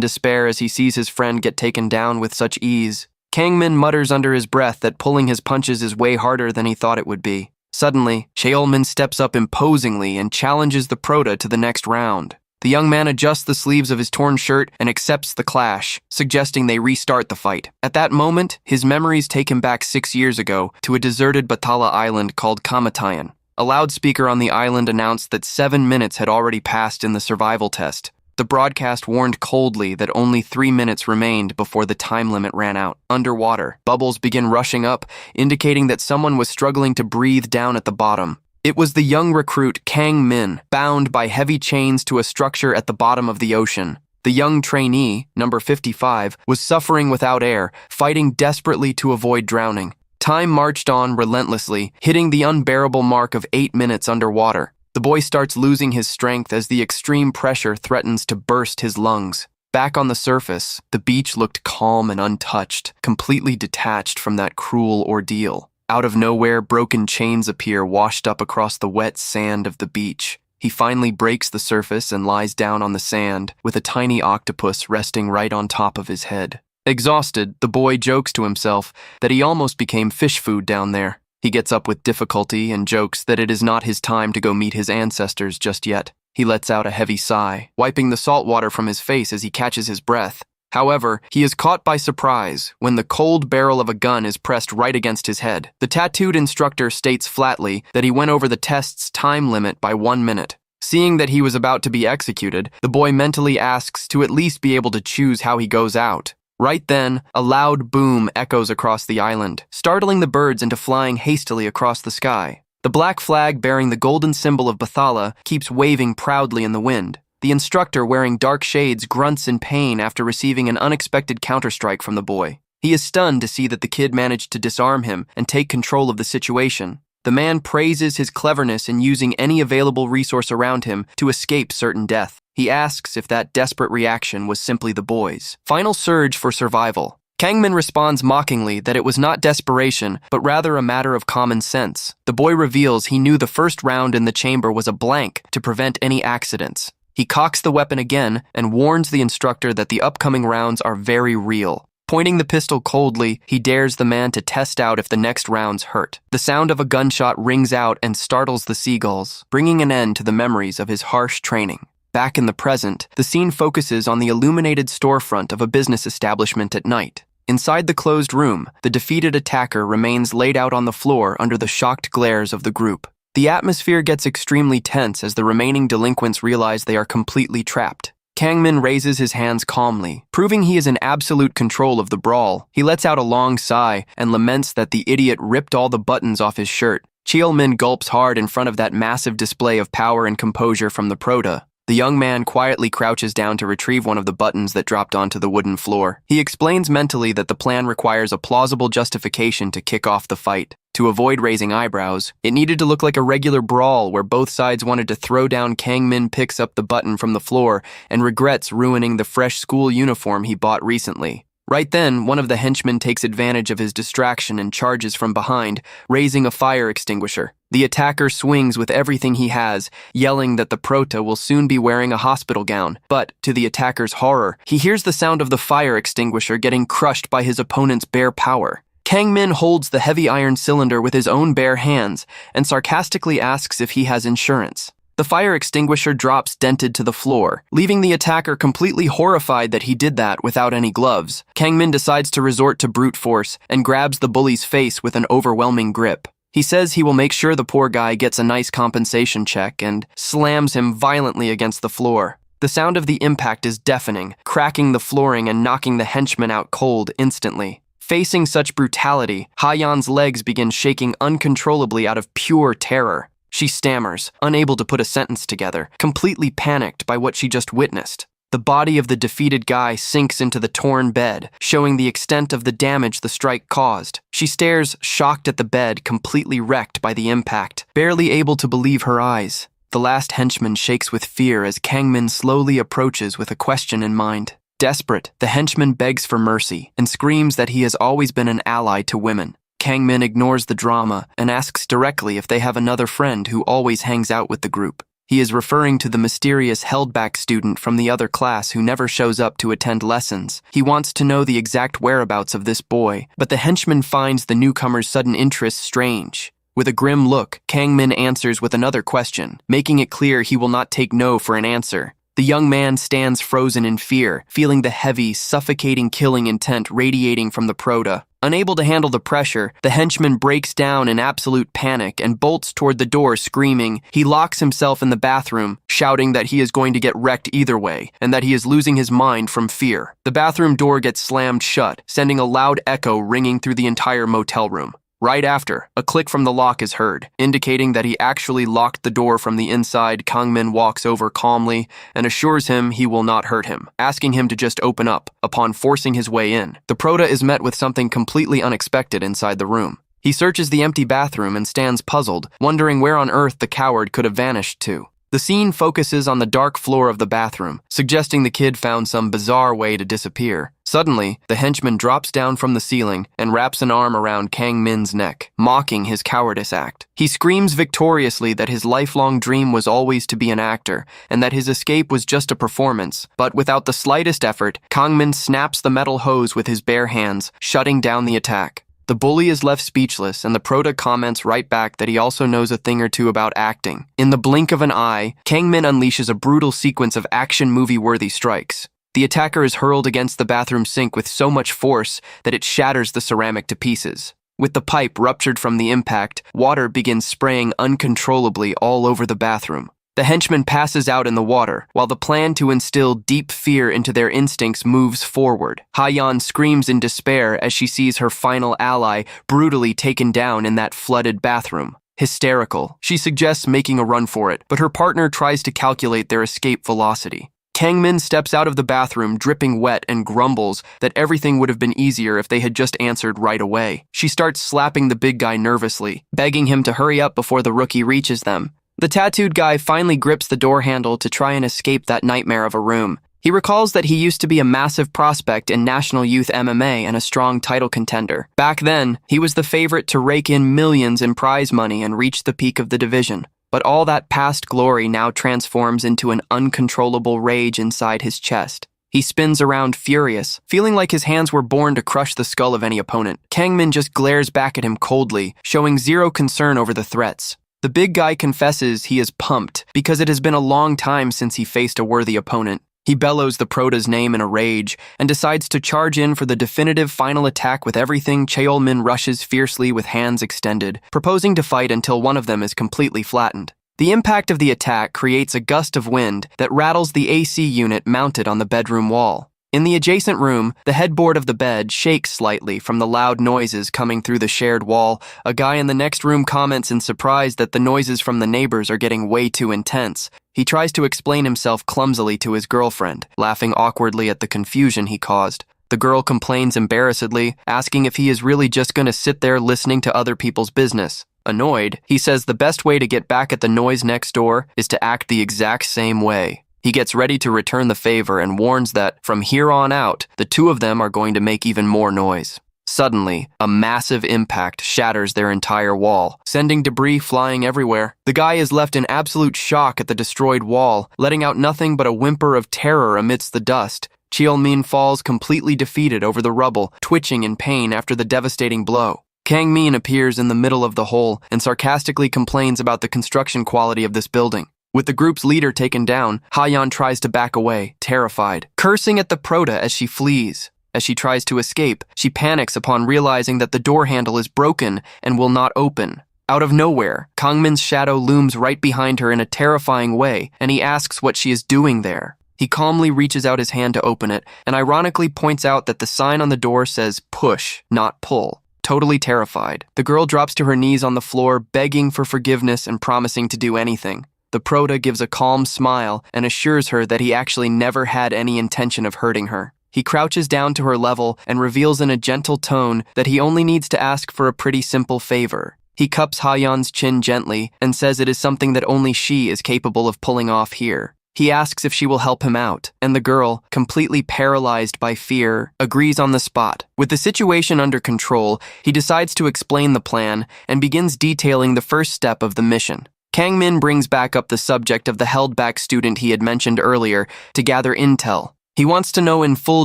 despair as he sees his friend get taken down with such ease. Kang Min mutters under his breath that pulling his punches is way harder than he thought it would be. Suddenly, Cheolmin steps up imposingly and challenges the Prota to the next round. The young man adjusts the sleeves of his torn shirt and accepts the clash, suggesting they restart the fight. At that moment, his memories take him back 6 years ago to a deserted Batala island called Kamatayan. A loudspeaker on the island announced that 7 minutes had already passed in the survival test. The broadcast warned coldly that only 3 minutes remained before the time limit ran out. Underwater, bubbles begin rushing up, indicating that someone was struggling to breathe down at the bottom. It was the young recruit Kang Min, bound by heavy chains to a structure at the bottom of the ocean. The young trainee, number 55, was suffering without air, fighting desperately to avoid drowning. Time marched on relentlessly, hitting the unbearable mark of 8 minutes underwater. The boy starts losing his strength as the extreme pressure threatens to burst his lungs. Back on the surface, the beach looked calm and untouched, completely detached from that cruel ordeal. Out of nowhere, broken chains appear washed up across the wet sand of the beach. He finally breaks the surface and lies down on the sand, with a tiny octopus resting right on top of his head. Exhausted, the boy jokes to himself that he almost became fish food down there. He gets up with difficulty and jokes that it is not his time to go meet his ancestors just yet. He lets out a heavy sigh, wiping the salt water from his face as he catches his breath. However, he is caught by surprise when the cold barrel of a gun is pressed right against his head. The tattooed instructor states flatly that he went over the test's time limit by 1 minute. Seeing that he was about to be executed, the boy mentally asks to at least be able to choose how he goes out. Right then, a loud boom echoes across the island, startling the birds into flying hastily across the sky. The black flag bearing the golden symbol of Bathala keeps waving proudly in the wind. The instructor, wearing dark shades, grunts in pain after receiving an unexpected counterstrike from the boy. He is stunned to see that the kid managed to disarm him and take control of the situation. The man praises his cleverness in using any available resource around him to escape certain death. He asks if that desperate reaction was simply the boy's final surge for survival. Kang Min responds mockingly that it was not desperation, but rather a matter of common sense. The boy reveals he knew the first round in the chamber was a blank to prevent any accidents. He cocks the weapon again and warns the instructor that the upcoming rounds are very real. Pointing the pistol coldly, he dares the man to test out if the next rounds hurt. The sound of a gunshot rings out and startles the seagulls, bringing an end to the memories of his harsh training. Back in the present, the scene focuses on the illuminated storefront of a business establishment at night. Inside the closed room, the defeated attacker remains laid out on the floor under the shocked glares of the group. The atmosphere gets extremely tense as the remaining delinquents realize they are completely trapped. Kang Min raises his hands calmly, proving he is in absolute control of the brawl. He lets out a long sigh and laments that the idiot ripped all the buttons off his shirt. Cheolmin gulps hard in front of that massive display of power and composure from the Prota. The young man quietly crouches down to retrieve one of the buttons that dropped onto the wooden floor. He explains mentally that the plan requires a plausible justification to kick off the fight. To avoid raising eyebrows, it needed to look like a regular brawl where both sides wanted to throw down. Kang Min picks up the button from the floor and regrets ruining the fresh school uniform he bought recently. Right then, one of the henchmen takes advantage of his distraction and charges from behind, raising a fire extinguisher. The attacker swings with everything he has, yelling that the Prota will soon be wearing a hospital gown. But, to the attacker's horror, he hears the sound of the fire extinguisher getting crushed by his opponent's bare power. Kang Min holds the heavy iron cylinder with his own bare hands and sarcastically asks if he has insurance. The fire extinguisher drops dented to the floor, leaving the attacker completely horrified that he did that without any gloves. Kang Min decides to resort to brute force and grabs the bully's face with an overwhelming grip. He says he will make sure the poor guy gets a nice compensation check and slams him violently against the floor. The sound of the impact is deafening, cracking the flooring and knocking the henchman out cold instantly. Facing such brutality, Ha-yeon's legs begin shaking uncontrollably out of pure terror. She stammers, unable to put a sentence together, completely panicked by what she just witnessed. The body of the defeated guy sinks into the torn bed, showing the extent of the damage the strike caused. She stares, shocked at the bed, completely wrecked by the impact, barely able to believe her eyes. The last henchman shakes with fear as Kang-min slowly approaches with a question in mind. Desperate, the henchman begs for mercy and screams that he has always been an ally to women. Kang-min ignores the drama and asks directly if they have another friend who always hangs out with the group. He is referring to the mysterious held-back student from the other class who never shows up to attend lessons. He wants to know the exact whereabouts of this boy, but the henchman finds the newcomer's sudden interest strange. With a grim look, Kang-min answers with another question, making it clear he will not take no for an answer. The young man stands frozen in fear, feeling the heavy, suffocating killing intent radiating from the Proda. Unable to handle the pressure, the henchman breaks down in absolute panic and bolts toward the door screaming. He locks himself in the bathroom, shouting that he is going to get wrecked either way, and that he is losing his mind from fear. The bathroom door gets slammed shut, sending a loud echo ringing through the entire motel room. Right after, a click from the lock is heard, indicating that he actually locked the door from the inside. Kang-min walks over calmly and assures him he will not hurt him, asking him to just open up. Upon forcing his way in, the Proda is met with something completely unexpected inside the room. He searches the empty bathroom and stands puzzled, wondering where on earth the coward could have vanished to. The scene focuses on the dark floor of the bathroom, suggesting the kid found some bizarre way to disappear. Suddenly, the henchman drops down from the ceiling and wraps an arm around Kang-min's neck, mocking his cowardice act. He screams victoriously that his lifelong dream was always to be an actor, and that his escape was just a performance. But without the slightest effort, Kang-min snaps the metal hose with his bare hands, shutting down the attack. The bully is left speechless, and the Proda comments right back that he also knows a thing or two about acting. In the blink of an eye, Kang-min unleashes a brutal sequence of action movie-worthy strikes. The attacker is hurled against the bathroom sink with so much force that it shatters the ceramic to pieces. With the pipe ruptured from the impact, water begins spraying uncontrollably all over the bathroom. The henchman passes out in the water, while the plan to instill deep fear into their instincts moves forward. Ha-yeon screams in despair as she sees her final ally brutally taken down in that flooded bathroom. Hysterical, she suggests making a run for it, but her partner tries to calculate their escape velocity. Kang-min steps out of the bathroom dripping wet and grumbles that everything would have been easier if they had just answered right away. She starts slapping the big guy nervously, begging him to hurry up before the rookie reaches them. The tattooed guy finally grips the door handle to try and escape that nightmare of a room. He recalls that he used to be a massive prospect in National Youth MMA and a strong title contender. Back then, he was the favorite to rake in millions in prize money and reach the peak of the division. But all that past glory now transforms into an uncontrollable rage inside his chest. He spins around furious, feeling like his hands were born to crush the skull of any opponent. Kang-min just glares back at him coldly, showing zero concern over the threats. The big guy confesses he is pumped because it has been a long time since he faced a worthy opponent. He bellows the Proda's name in a rage and decides to charge in for the definitive final attack with everything. Cheol-min rushes fiercely with hands extended, proposing to fight until one of them is completely flattened. The impact of the attack creates a gust of wind that rattles the AC unit mounted on the bedroom wall. In the adjacent room, the headboard of the bed shakes slightly from the loud noises coming through the shared wall. A guy in the next room comments in surprise that the noises from the neighbors are getting way too intense. He tries to explain himself clumsily to his girlfriend, laughing awkwardly at the confusion he caused. The girl complains embarrassedly, asking if he is really just going to sit there listening to other people's business. Annoyed, he says the best way to get back at the noise next door is to act the exact same way. He gets ready to return the favor and warns that, from here on out, the two of them are going to make even more noise. Suddenly, a massive impact shatters their entire wall, sending debris flying everywhere. The guy is left in absolute shock at the destroyed wall, letting out nothing but a whimper of terror amidst the dust. Cheol-min falls completely defeated over the rubble, twitching in pain after the devastating blow. Kang-min appears in the middle of the hole and sarcastically complains about the construction quality of this building. With the group's leader taken down, Ha-yeon tries to back away, terrified, cursing at the Proda as she flees. As she tries to escape, she panics upon realizing that the door handle is broken and will not open. Out of nowhere, Kang-min's shadow looms right behind her in a terrifying way, and he asks what she is doing there. He calmly reaches out his hand to open it and ironically points out that the sign on the door says push, not pull. Totally terrified, the girl drops to her knees on the floor, begging for forgiveness and promising to do anything. The prota gives a calm smile and assures her that he actually never had any intention of hurting her. He crouches down to her level and reveals in a gentle tone that he only needs to ask for a pretty simple favor. He cups Ha-yeon's chin gently and says it is something that only she is capable of pulling off here. He asks if she will help him out, and the girl, completely paralyzed by fear, agrees on the spot. With the situation under control, he decides to explain the plan and begins detailing the first step of the mission. Kang Min brings back up the subject of the held-back student he had mentioned earlier to gather intel. He wants to know in full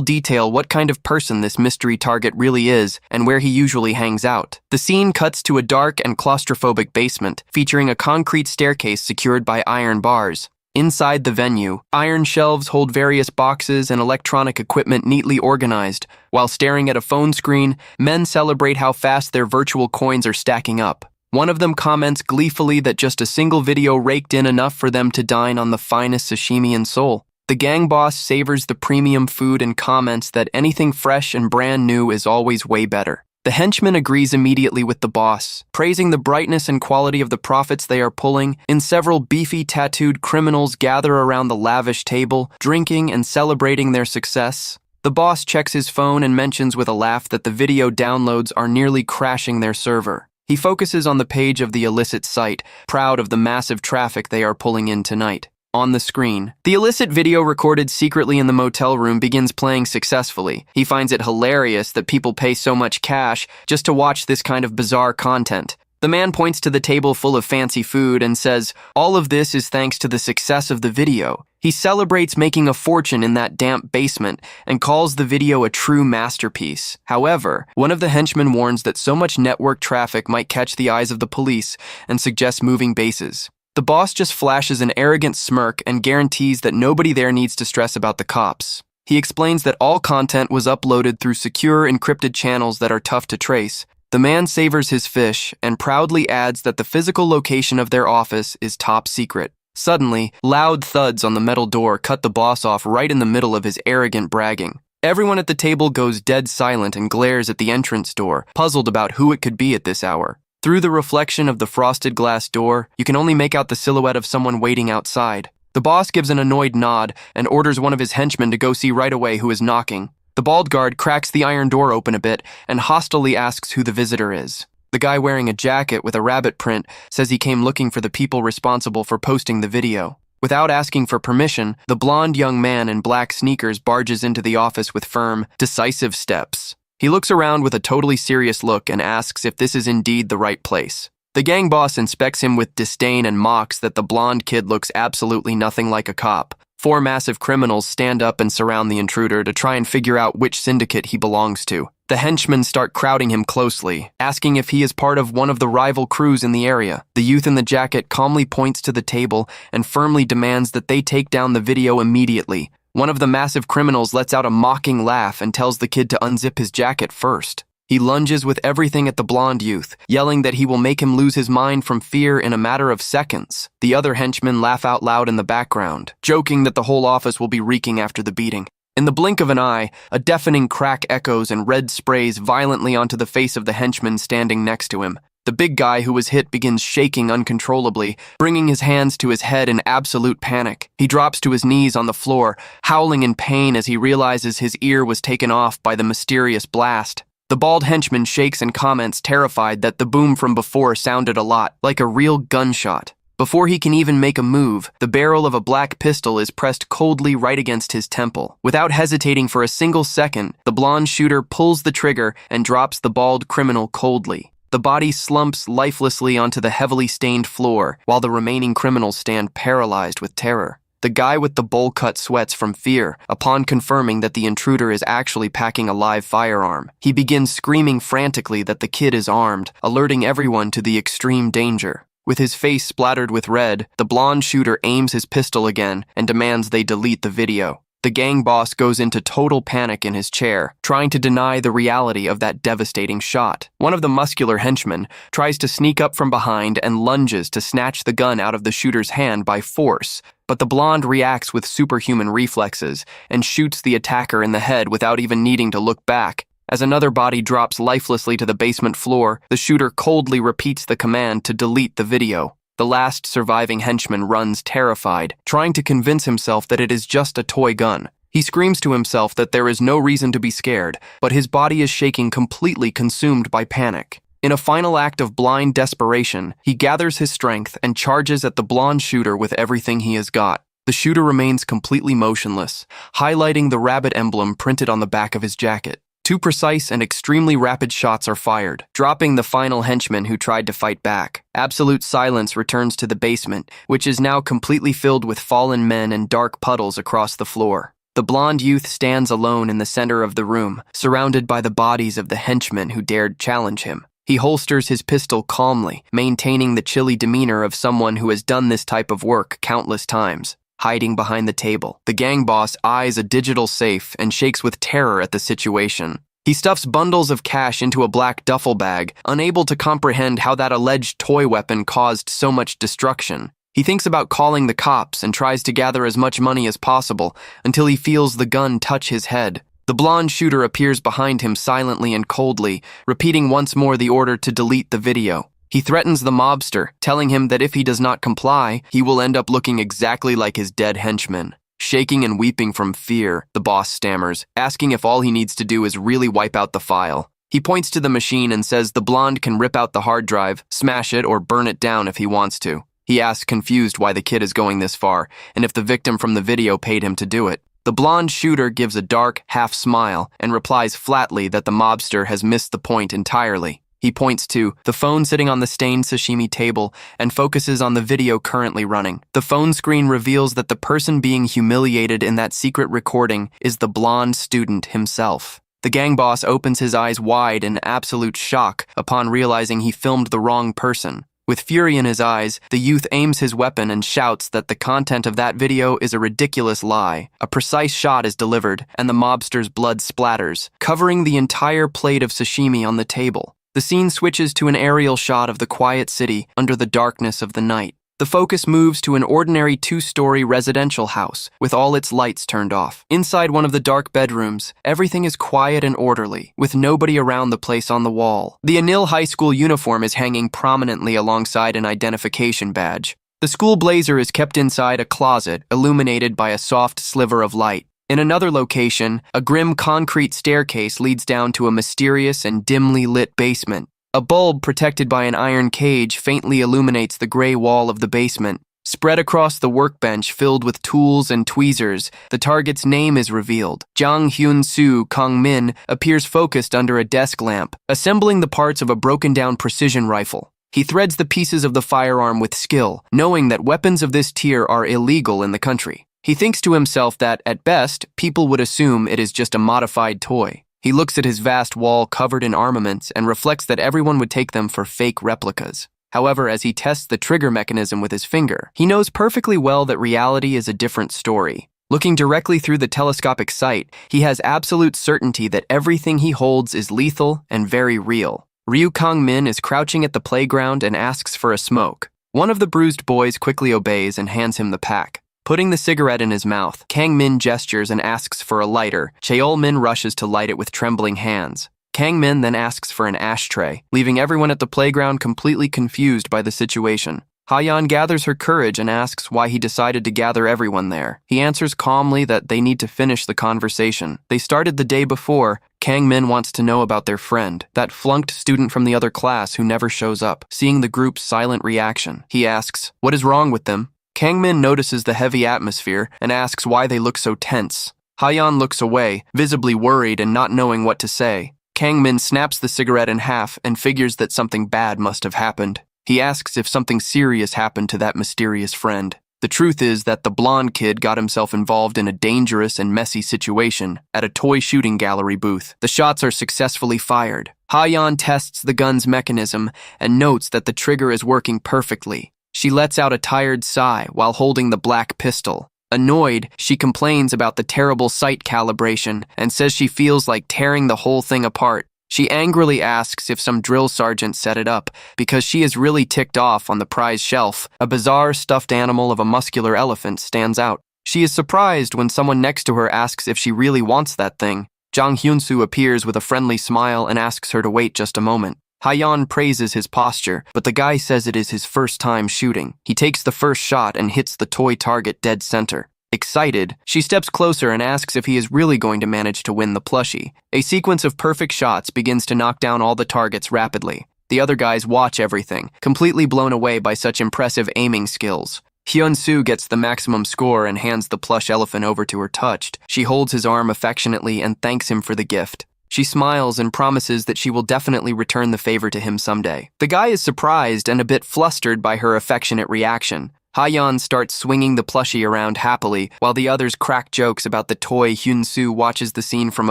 detail what kind of person this mystery target really is and where he usually hangs out. The scene cuts to a dark and claustrophobic basement, featuring a concrete staircase secured by iron bars. Inside the venue, iron shelves hold various boxes and electronic equipment neatly organized. While staring at a phone screen, men celebrate how fast their virtual coins are stacking up. One of them comments gleefully that just a single video raked in enough for them to dine on the finest sashimi in Seoul. The gang boss savors the premium food and comments that anything fresh and brand new is always way better. The henchman agrees immediately with the boss, praising the brightness and quality of the profits they are pulling. Several beefy tattooed criminals gather around the lavish table, drinking and celebrating their success. The boss checks his phone and mentions with a laugh that the video downloads are nearly crashing their server. He focuses on the page of the illicit site, proud of the massive traffic they are pulling in tonight. On the screen, the illicit video recorded secretly in the motel room begins playing successfully. He finds it hilarious that people pay so much cash just to watch this kind of bizarre content. The man points to the table full of fancy food and says, all of this is thanks to the success of the video. He celebrates making a fortune in that damp basement and calls the video a true masterpiece. However, one of the henchmen warns that so much network traffic might catch the eyes of the police and suggests moving bases. The boss just flashes an arrogant smirk and guarantees that nobody there needs to stress about the cops. He explains that all content was uploaded through secure encrypted channels that are tough to trace. The man savors his fish and proudly adds that the physical location of their office is top secret. Suddenly, loud thuds on the metal door cut the boss off right in the middle of his arrogant bragging. Everyone at the table goes dead silent and glares at the entrance door, puzzled about who it could be at this hour. Through the reflection of the frosted glass door, you can only make out the silhouette of someone waiting outside. The boss gives an annoyed nod and orders one of his henchmen to go see right away who is knocking. The bald guard cracks the iron door open a bit and hostilely asks who the visitor is. The guy wearing a jacket with a rabbit print says he came looking for the people responsible for posting the video. Without asking for permission, the blonde young man in black sneakers barges into the office with firm, decisive steps. He looks around with a totally serious look and asks if this is indeed the right place. The gang boss inspects him with disdain and mocks that the blonde kid looks absolutely nothing like a cop. 4 massive criminals stand up and surround the intruder to try and figure out which syndicate he belongs to. The henchmen start crowding him closely, asking if he is part of one of the rival crews in the area. The youth in the jacket calmly points to the table and firmly demands that they take down the video immediately. One of the massive criminals lets out a mocking laugh and tells the kid to unzip his jacket first. He lunges with everything at the blonde youth, yelling that he will make him lose his mind from fear in a matter of seconds. The other henchmen laugh out loud in the background, joking that the whole office will be reeking after the beating. In the blink of an eye, a deafening crack echoes and red sprays violently onto the face of the henchman standing next to him. The big guy who was hit begins shaking uncontrollably, bringing his hands to his head in absolute panic. He drops to his knees on the floor, howling in pain as he realizes his ear was taken off by the mysterious blast. The bald henchman shakes and comments, terrified that the boom from before sounded a lot like a real gunshot. Before he can even make a move, the barrel of a black pistol is pressed coldly right against his temple. Without hesitating for a single second, the blonde shooter pulls the trigger and drops the bald criminal coldly. The body slumps lifelessly onto the heavily stained floor, while the remaining criminals stand paralyzed with terror. The guy with the bowl-cut sweats from fear upon confirming that the intruder is actually packing a live firearm. He begins screaming frantically that the kid is armed, alerting everyone to the extreme danger. With his face splattered with red, the blonde shooter aims his pistol again and demands they delete the video. The gang boss goes into total panic in his chair, trying to deny the reality of that devastating shot. One of the muscular henchmen tries to sneak up from behind and lunges to snatch the gun out of the shooter's hand by force, but the blonde reacts with superhuman reflexes and shoots the attacker in the head without even needing to look back. As another body drops lifelessly to the basement floor, the shooter coldly repeats the command to delete the video. The last surviving henchman runs terrified, trying to convince himself that it is just a toy gun. He screams to himself that there is no reason to be scared, but his body is shaking, completely consumed by panic. In a final act of blind desperation, he gathers his strength and charges at the blonde shooter with everything he has got. The shooter remains completely motionless, highlighting the rabbit emblem printed on the back of his jacket. Two precise and extremely rapid shots are fired, dropping the final henchman who tried to fight back. Absolute silence returns to the basement, which is now completely filled with fallen men and dark puddles across the floor. The blonde youth stands alone in the center of the room, surrounded by the bodies of the henchmen who dared challenge him. He holsters his pistol calmly, maintaining the chilly demeanor of someone who has done this type of work countless times. Hiding behind the table, the gang boss eyes a digital safe and shakes with terror at the situation. He stuffs bundles of cash into a black duffel bag, unable to comprehend how that alleged toy weapon caused so much destruction. He thinks about calling the cops and tries to gather as much money as possible until he feels the gun touch his head. The blonde shooter appears behind him silently and coldly, repeating once more the order to delete the video. He threatens the mobster, telling him that if he does not comply, he will end up looking exactly like his dead henchman. Shaking and weeping from fear, the boss stammers, asking if all he needs to do is really wipe out the file. He points to the machine and says the blonde can rip out the hard drive, smash it, or burn it down if he wants to. He asks confused why the kid is going this far, and if the victim from the video paid him to do it. The blonde shooter gives a dark, half smile and replies flatly that the mobster has missed the point entirely. He points to the phone sitting on the stained sashimi table and focuses on the video currently running. The phone screen reveals that the person being humiliated in that secret recording is the blonde student himself. The gang boss opens his eyes wide in absolute shock upon realizing he filmed the wrong person. With fury in his eyes, the youth aims his weapon and shouts that the content of that video is a ridiculous lie. A precise shot is delivered, and the mobster's blood splatters, covering the entire plate of sashimi on the table. The scene switches to an aerial shot of the quiet city under the darkness of the night. The focus moves to an ordinary 2-story residential house, with all its lights turned off. Inside one of the dark bedrooms, everything is quiet and orderly, with nobody around the place on the wall. The Enroll high school uniform is hanging prominently alongside an identification badge. The school blazer is kept inside a closet, illuminated by a soft sliver of light. In another location, a grim concrete staircase leads down to a mysterious and dimly lit basement. A bulb protected by an iron cage faintly illuminates the gray wall of the basement. Spread across the workbench filled with tools and tweezers, the target's name is revealed. Jang Hyun-soo Kong-min appears focused under a desk lamp, assembling the parts of a broken-down precision rifle. He threads the pieces of the firearm with skill, knowing that weapons of this tier are illegal in the country. He thinks to himself that, at best, people would assume it is just a modified toy. He looks at his vast wall covered in armaments and reflects that everyone would take them for fake replicas. However, as he tests the trigger mechanism with his finger, he knows perfectly well that reality is a different story. Looking directly through the telescopic sight, he has absolute certainty that everything he holds is lethal and very real. Ryu Kang-min is crouching at the playground and asks for a smoke. One of the bruised boys quickly obeys and hands him the pack. Putting the cigarette in his mouth, Kang-min gestures and asks for a lighter. Cheol-min rushes to light it with trembling hands. Kang-min then asks for an ashtray, leaving everyone at the playground completely confused by the situation. Ha-yeon gathers her courage and asks why he decided to gather everyone there. He answers calmly that they need to finish the conversation. They started the day before. Kang-min wants to know about their friend, that flunked student from the other class who never shows up. Seeing the group's silent reaction, he asks, "What is wrong with them?" Kang-min notices the heavy atmosphere and asks why they look so tense. Ha-yeon looks away, visibly worried and not knowing what to say. Kang-min snaps the cigarette in half and figures that something bad must have happened. He asks if something serious happened to that mysterious friend. The truth is that the blonde kid got himself involved in a dangerous and messy situation at a toy shooting gallery booth. The shots are successfully fired. Ha-yeon tests the gun's mechanism and notes that the trigger is working perfectly. She lets out a tired sigh while holding the black pistol. Annoyed, she complains about the terrible sight calibration and says she feels like tearing the whole thing apart. She angrily asks if some drill sergeant set it up because she is really ticked off. On the prize shelf, a bizarre stuffed animal of a muscular elephant stands out. She is surprised when someone next to her asks if she really wants that thing. Jang Hyun-soo appears with a friendly smile and asks her to wait just a moment. Ha-yeon praises his posture, but the guy says it is his first time shooting. He takes the first shot and hits the toy target dead center. Excited, she steps closer and asks if he is really going to manage to win the plushie. A sequence of perfect shots begins to knock down all the targets rapidly. The other guys watch everything, completely blown away by such impressive aiming skills. Hyun-soo gets the maximum score and hands the plush elephant over to her touched. She holds his arm affectionately and thanks him for the gift. She smiles and promises that she will definitely return the favor to him someday. The guy is surprised and a bit flustered by her affectionate reaction. Ha-yeon starts swinging the plushie around happily, while the others crack jokes about the toy. Hyun-soo watches the scene from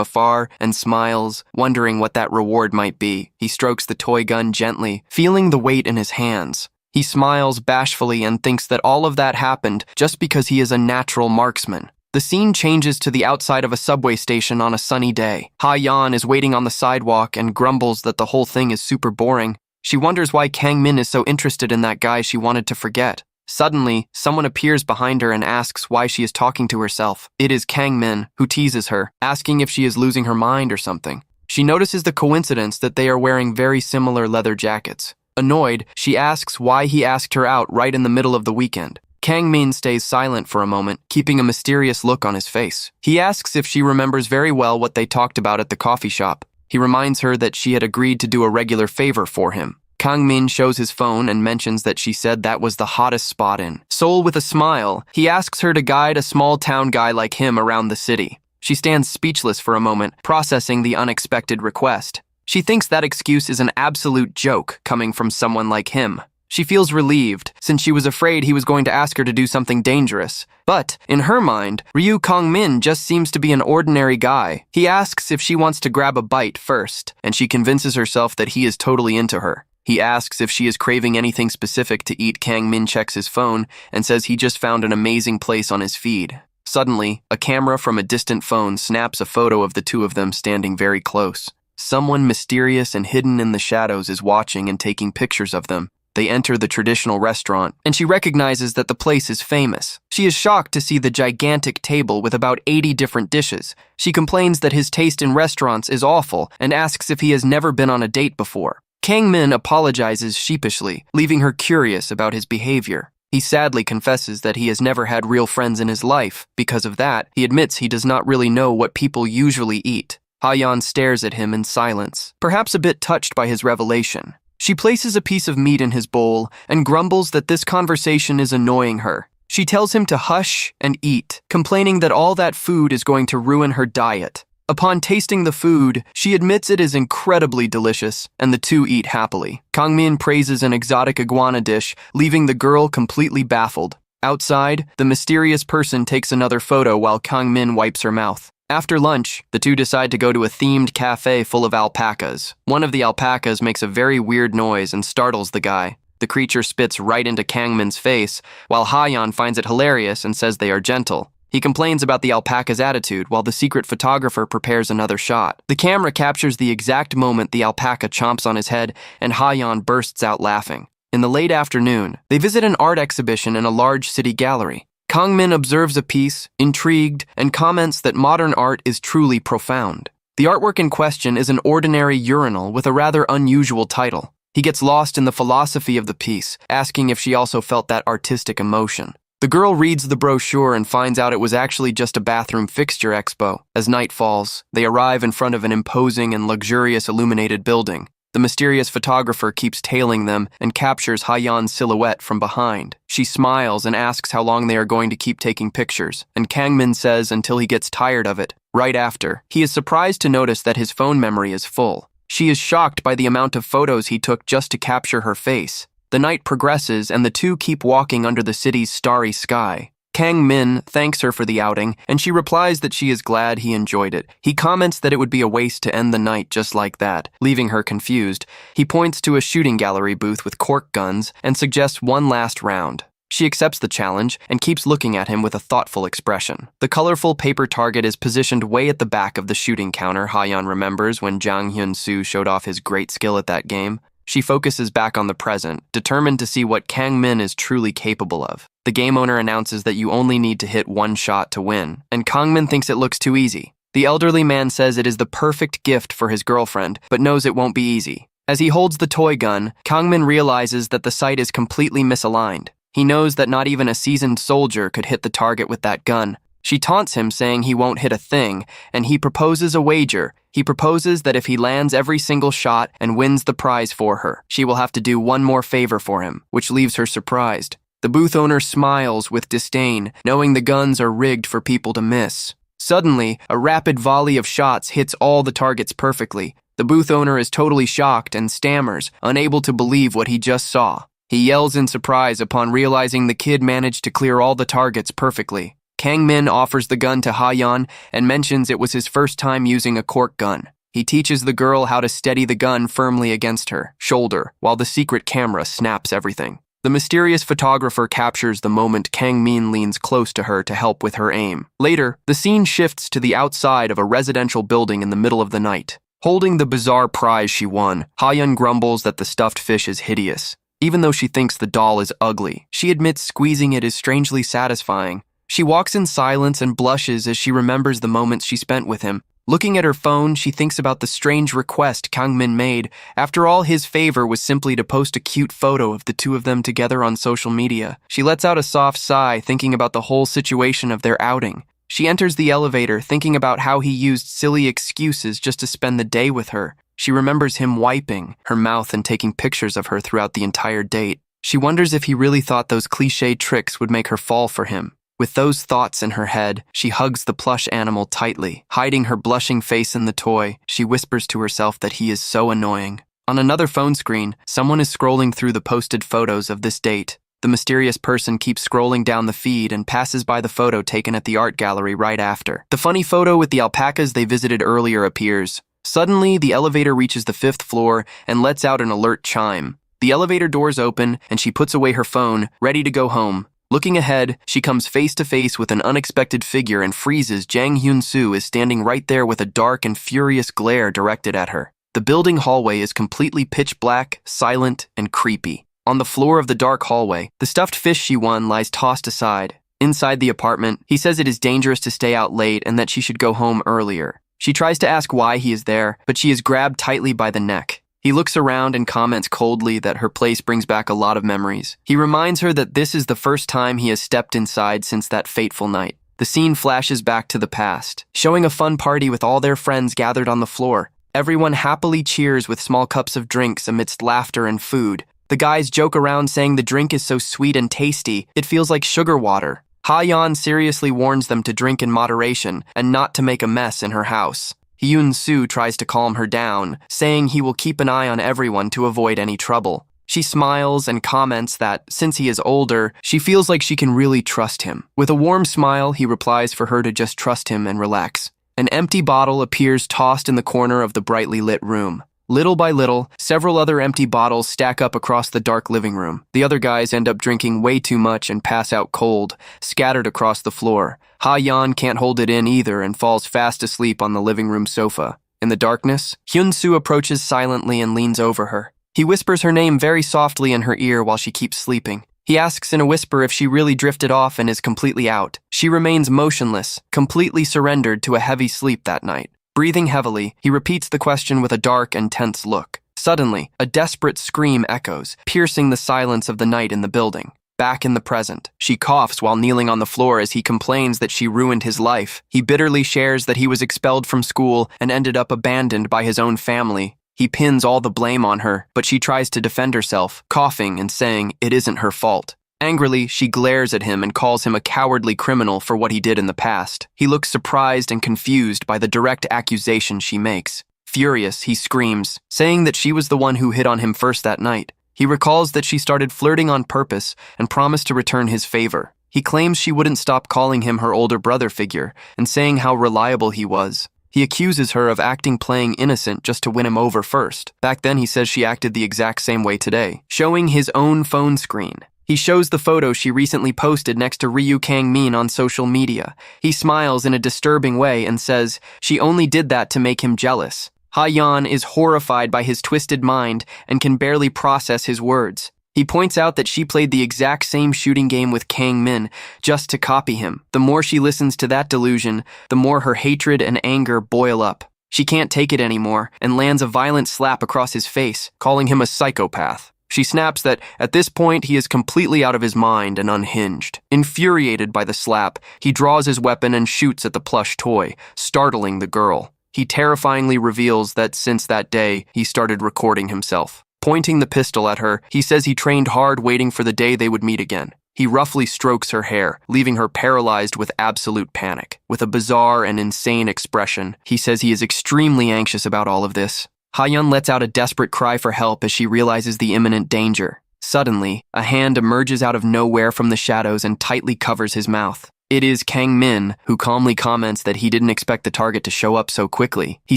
afar and smiles, wondering what that reward might be. He strokes the toy gun gently, feeling the weight in his hands. He smiles bashfully and thinks that all of that happened just because he is a natural marksman. The scene changes to the outside of a subway station on a sunny day. Ha-yeon is waiting on the sidewalk and grumbles that the whole thing is super boring. She wonders why Kang-min is so interested in that guy she wanted to forget. Suddenly, someone appears behind her and asks why she is talking to herself. It is Kang-min, who teases her, asking if she is losing her mind or something. She notices the coincidence that they are wearing very similar leather jackets. Annoyed, she asks why he asked her out right in the middle of the weekend. Kang-min stays silent for a moment, keeping a mysterious look on his face. He asks if she remembers very well what they talked about at the coffee shop. He reminds her that she had agreed to do a regular favor for him. Kang-min shows his phone and mentions that she said that was the hottest spot in Seoul. With a smile, he asks her to guide a small-town guy like him around the city. She stands speechless for a moment, processing the unexpected request. She thinks that excuse is an absolute joke coming from someone like him. She feels relieved, since she was afraid he was going to ask her to do something dangerous. But, in her mind, Ryu Kang-min just seems to be an ordinary guy. He asks if she wants to grab a bite first, and she convinces herself that he is totally into her. He asks if she is craving anything specific to eat. Kang-min checks his phone and says he just found an amazing place on his feed. Suddenly, a camera from a distant phone snaps a photo of the two of them standing very close. Someone mysterious and hidden in the shadows is watching and taking pictures of them. They enter the traditional restaurant, and she recognizes that the place is famous. She is shocked to see the gigantic table with about 80 different dishes. She complains that his taste in restaurants is awful and asks if he has never been on a date before. Kang-min apologizes sheepishly, leaving her curious about his behavior. He sadly confesses that he has never had real friends in his life. Because of that, he admits he does not really know what people usually eat. Ha-yeon stares at him in silence, perhaps a bit touched by his revelation. She places a piece of meat in his bowl and grumbles that this conversation is annoying her. She tells him to hush and eat, complaining that all that food is going to ruin her diet. Upon tasting the food, she admits it is incredibly delicious, and the two eat happily. Kang-min praises an exotic iguana dish, leaving the girl completely baffled. Outside, the mysterious person takes another photo while Kang-min wipes her mouth. After lunch, the two decide to go to a themed cafe full of alpacas. One of the alpacas makes a very weird noise and startles the guy. The creature spits right into Kang-min's face, while Ha-yeon finds it hilarious and says they are gentle. He complains about the alpaca's attitude while the secret photographer prepares another shot. The camera captures the exact moment the alpaca chomps on his head, and Ha-yeon bursts out laughing. In the late afternoon, they visit an art exhibition in a large city gallery. Kang-min observes a piece, intrigued, and comments that modern art is truly profound. The artwork in question is an ordinary urinal with a rather unusual title. He gets lost in the philosophy of the piece, asking if she also felt that artistic emotion. The girl reads the brochure and finds out it was actually just a bathroom fixture expo. As night falls, they arrive in front of an imposing and luxurious illuminated building. The mysterious photographer keeps tailing them and captures Ha-yeon's silhouette from behind. She smiles and asks how long they are going to keep taking pictures, and Kang-min says until he gets tired of it. Right after, he is surprised to notice that his phone memory is full. She is shocked by the amount of photos he took just to capture her face. The night progresses and the two keep walking under the city's starry sky. Kang-min thanks her for the outing, and she replies that she is glad he enjoyed it. He comments that it would be a waste to end the night just like that, leaving her confused. He points to a shooting gallery booth with cork guns and suggests one last round. She accepts the challenge and keeps looking at him with a thoughtful expression. The colorful paper target is positioned way at the back of the shooting counter Ha-yeon remembers when Jang Hyun-soo showed off his great skill at that game. She focuses back on the present, determined to see what Kang-min is truly capable of. The game owner announces that you only need to hit one shot to win, and Kang-min thinks it looks too easy. The elderly man says it is the perfect gift for his girlfriend, but knows it won't be easy. As he holds the toy gun, Kang-min realizes that the sight is completely misaligned. He knows that not even a seasoned soldier could hit the target with that gun. She taunts him, saying he won't hit a thing, and he proposes a wager. He proposes that if he lands every single shot and wins the prize for her, she will have to do one more favor for him, which leaves her surprised. The booth owner smiles with disdain, knowing the guns are rigged for people to miss. Suddenly, a rapid volley of shots hits all the targets perfectly. The booth owner is totally shocked and stammers, unable to believe what he just saw. He yells in surprise upon realizing the kid managed to clear all the targets perfectly. Kang-min offers the gun to Ha-yeon and mentions it was his first time using a cork gun. He teaches the girl how to steady the gun firmly against her shoulder, while the secret camera snaps everything. The mysterious photographer captures the moment Kang-min leans close to her to help with her aim. Later, the scene shifts to the outside of a residential building in the middle of the night. Holding the bizarre prize she won, Ha-yeon grumbles that the stuffed fish is hideous. Even though she thinks the doll is ugly, she admits squeezing it is strangely satisfying. She walks in silence and blushes as she remembers the moments she spent with him. Looking at her phone, she thinks about the strange request Kang-min made. After all, his favor was simply to post a cute photo of the two of them together on social media. She lets out a soft sigh, thinking about the whole situation of their outing. She enters the elevator, thinking about how he used silly excuses just to spend the day with her. She remembers him wiping her mouth and taking pictures of her throughout the entire date. She wonders if he really thought those cliché tricks would make her fall for him. With those thoughts in her head, she hugs the plush animal tightly. Hiding her blushing face in the toy, she whispers to herself that he is so annoying. On another phone screen, someone is scrolling through the posted photos of this date. The mysterious person keeps scrolling down the feed and passes by the photo taken at the art gallery right after. The funny photo with the alpacas they visited earlier appears. Suddenly, the elevator reaches the 5th floor and lets out an alert chime. The elevator doors open, and she puts away her phone, ready to go home. Looking ahead, she comes face to face with an unexpected figure and freezes. Jang Hyun-soo is standing right there with a dark and furious glare directed at her. The building hallway is completely pitch black, silent, and creepy. On the floor of the dark hallway, the stuffed fish she won lies tossed aside. Inside the apartment, he says it is dangerous to stay out late and that she should go home earlier. She tries to ask why he is there, but she is grabbed tightly by the neck. He looks around and comments coldly that her place brings back a lot of memories. He reminds her that this is the first time he has stepped inside since that fateful night. The scene flashes back to the past, showing a fun party with all their friends gathered on the floor. Everyone happily cheers with small cups of drinks amidst laughter and food. The guys joke around saying the drink is so sweet and tasty, it feels like sugar water. Ha-yeon seriously warns them to drink in moderation and not to make a mess in her house. Hyun-soo tries to calm her down, saying he will keep an eye on everyone to avoid any trouble. She smiles and comments that, since he is older, she feels like she can really trust him. With a warm smile, he replies for her to just trust him and relax. An empty bottle appears tossed in the corner of the brightly lit room. Little by little, several other empty bottles stack up across the dark living room. The other guys end up drinking way too much and pass out cold, scattered across the floor. Ha-yeon can't hold it in either and falls fast asleep on the living room sofa. In the darkness, Hyun-soo approaches silently and leans over her. He whispers her name very softly in her ear while she keeps sleeping. He asks in a whisper if she really drifted off and is completely out. She remains motionless, completely surrendered to a heavy sleep that night. Breathing heavily, he repeats the question with a dark and tense look. Suddenly, a desperate scream echoes, piercing the silence of the night in the building. Back in the present, she coughs while kneeling on the floor as he complains that she ruined his life. He bitterly shares that he was expelled from school and ended up abandoned by his own family. He pins all the blame on her, but she tries to defend herself, coughing and saying it isn't her fault. Angrily, she glares at him and calls him a cowardly criminal for what he did in the past. He looks surprised and confused by the direct accusation she makes. Furious, he screams, saying that she was the one who hit on him first that night. He recalls that she started flirting on purpose and promised to return his favor. He claims she wouldn't stop calling him her older brother figure and saying how reliable he was. He accuses her of playing innocent just to win him over first. Back then, he says she acted the exact same way today, showing his own phone screen. He shows the photo she recently posted next to Ryu Kang-min on social media. He smiles in a disturbing way and says she only did that to make him jealous. Ha-yeon is horrified by his twisted mind and can barely process his words. He points out that she played the exact same shooting game with Kang-min just to copy him. The more she listens to that delusion, the more her hatred and anger boil up. She can't take it anymore and lands a violent slap across his face, calling him a psychopath. She snaps that at this point he is completely out of his mind and unhinged. Infuriated by the slap, he draws his weapon and shoots at the plush toy, startling the girl. He terrifyingly reveals that since that day, he started recording himself. Pointing the pistol at her, he says he trained hard waiting for the day they would meet again. He roughly strokes her hair, leaving her paralyzed with absolute panic. With a bizarre and insane expression, he says he is extremely anxious about all of this. Ha-yeon lets out a desperate cry for help as she realizes the imminent danger. Suddenly, a hand emerges out of nowhere from the shadows and tightly covers his mouth. It is Kang-min, who calmly comments that he didn't expect the target to show up so quickly. He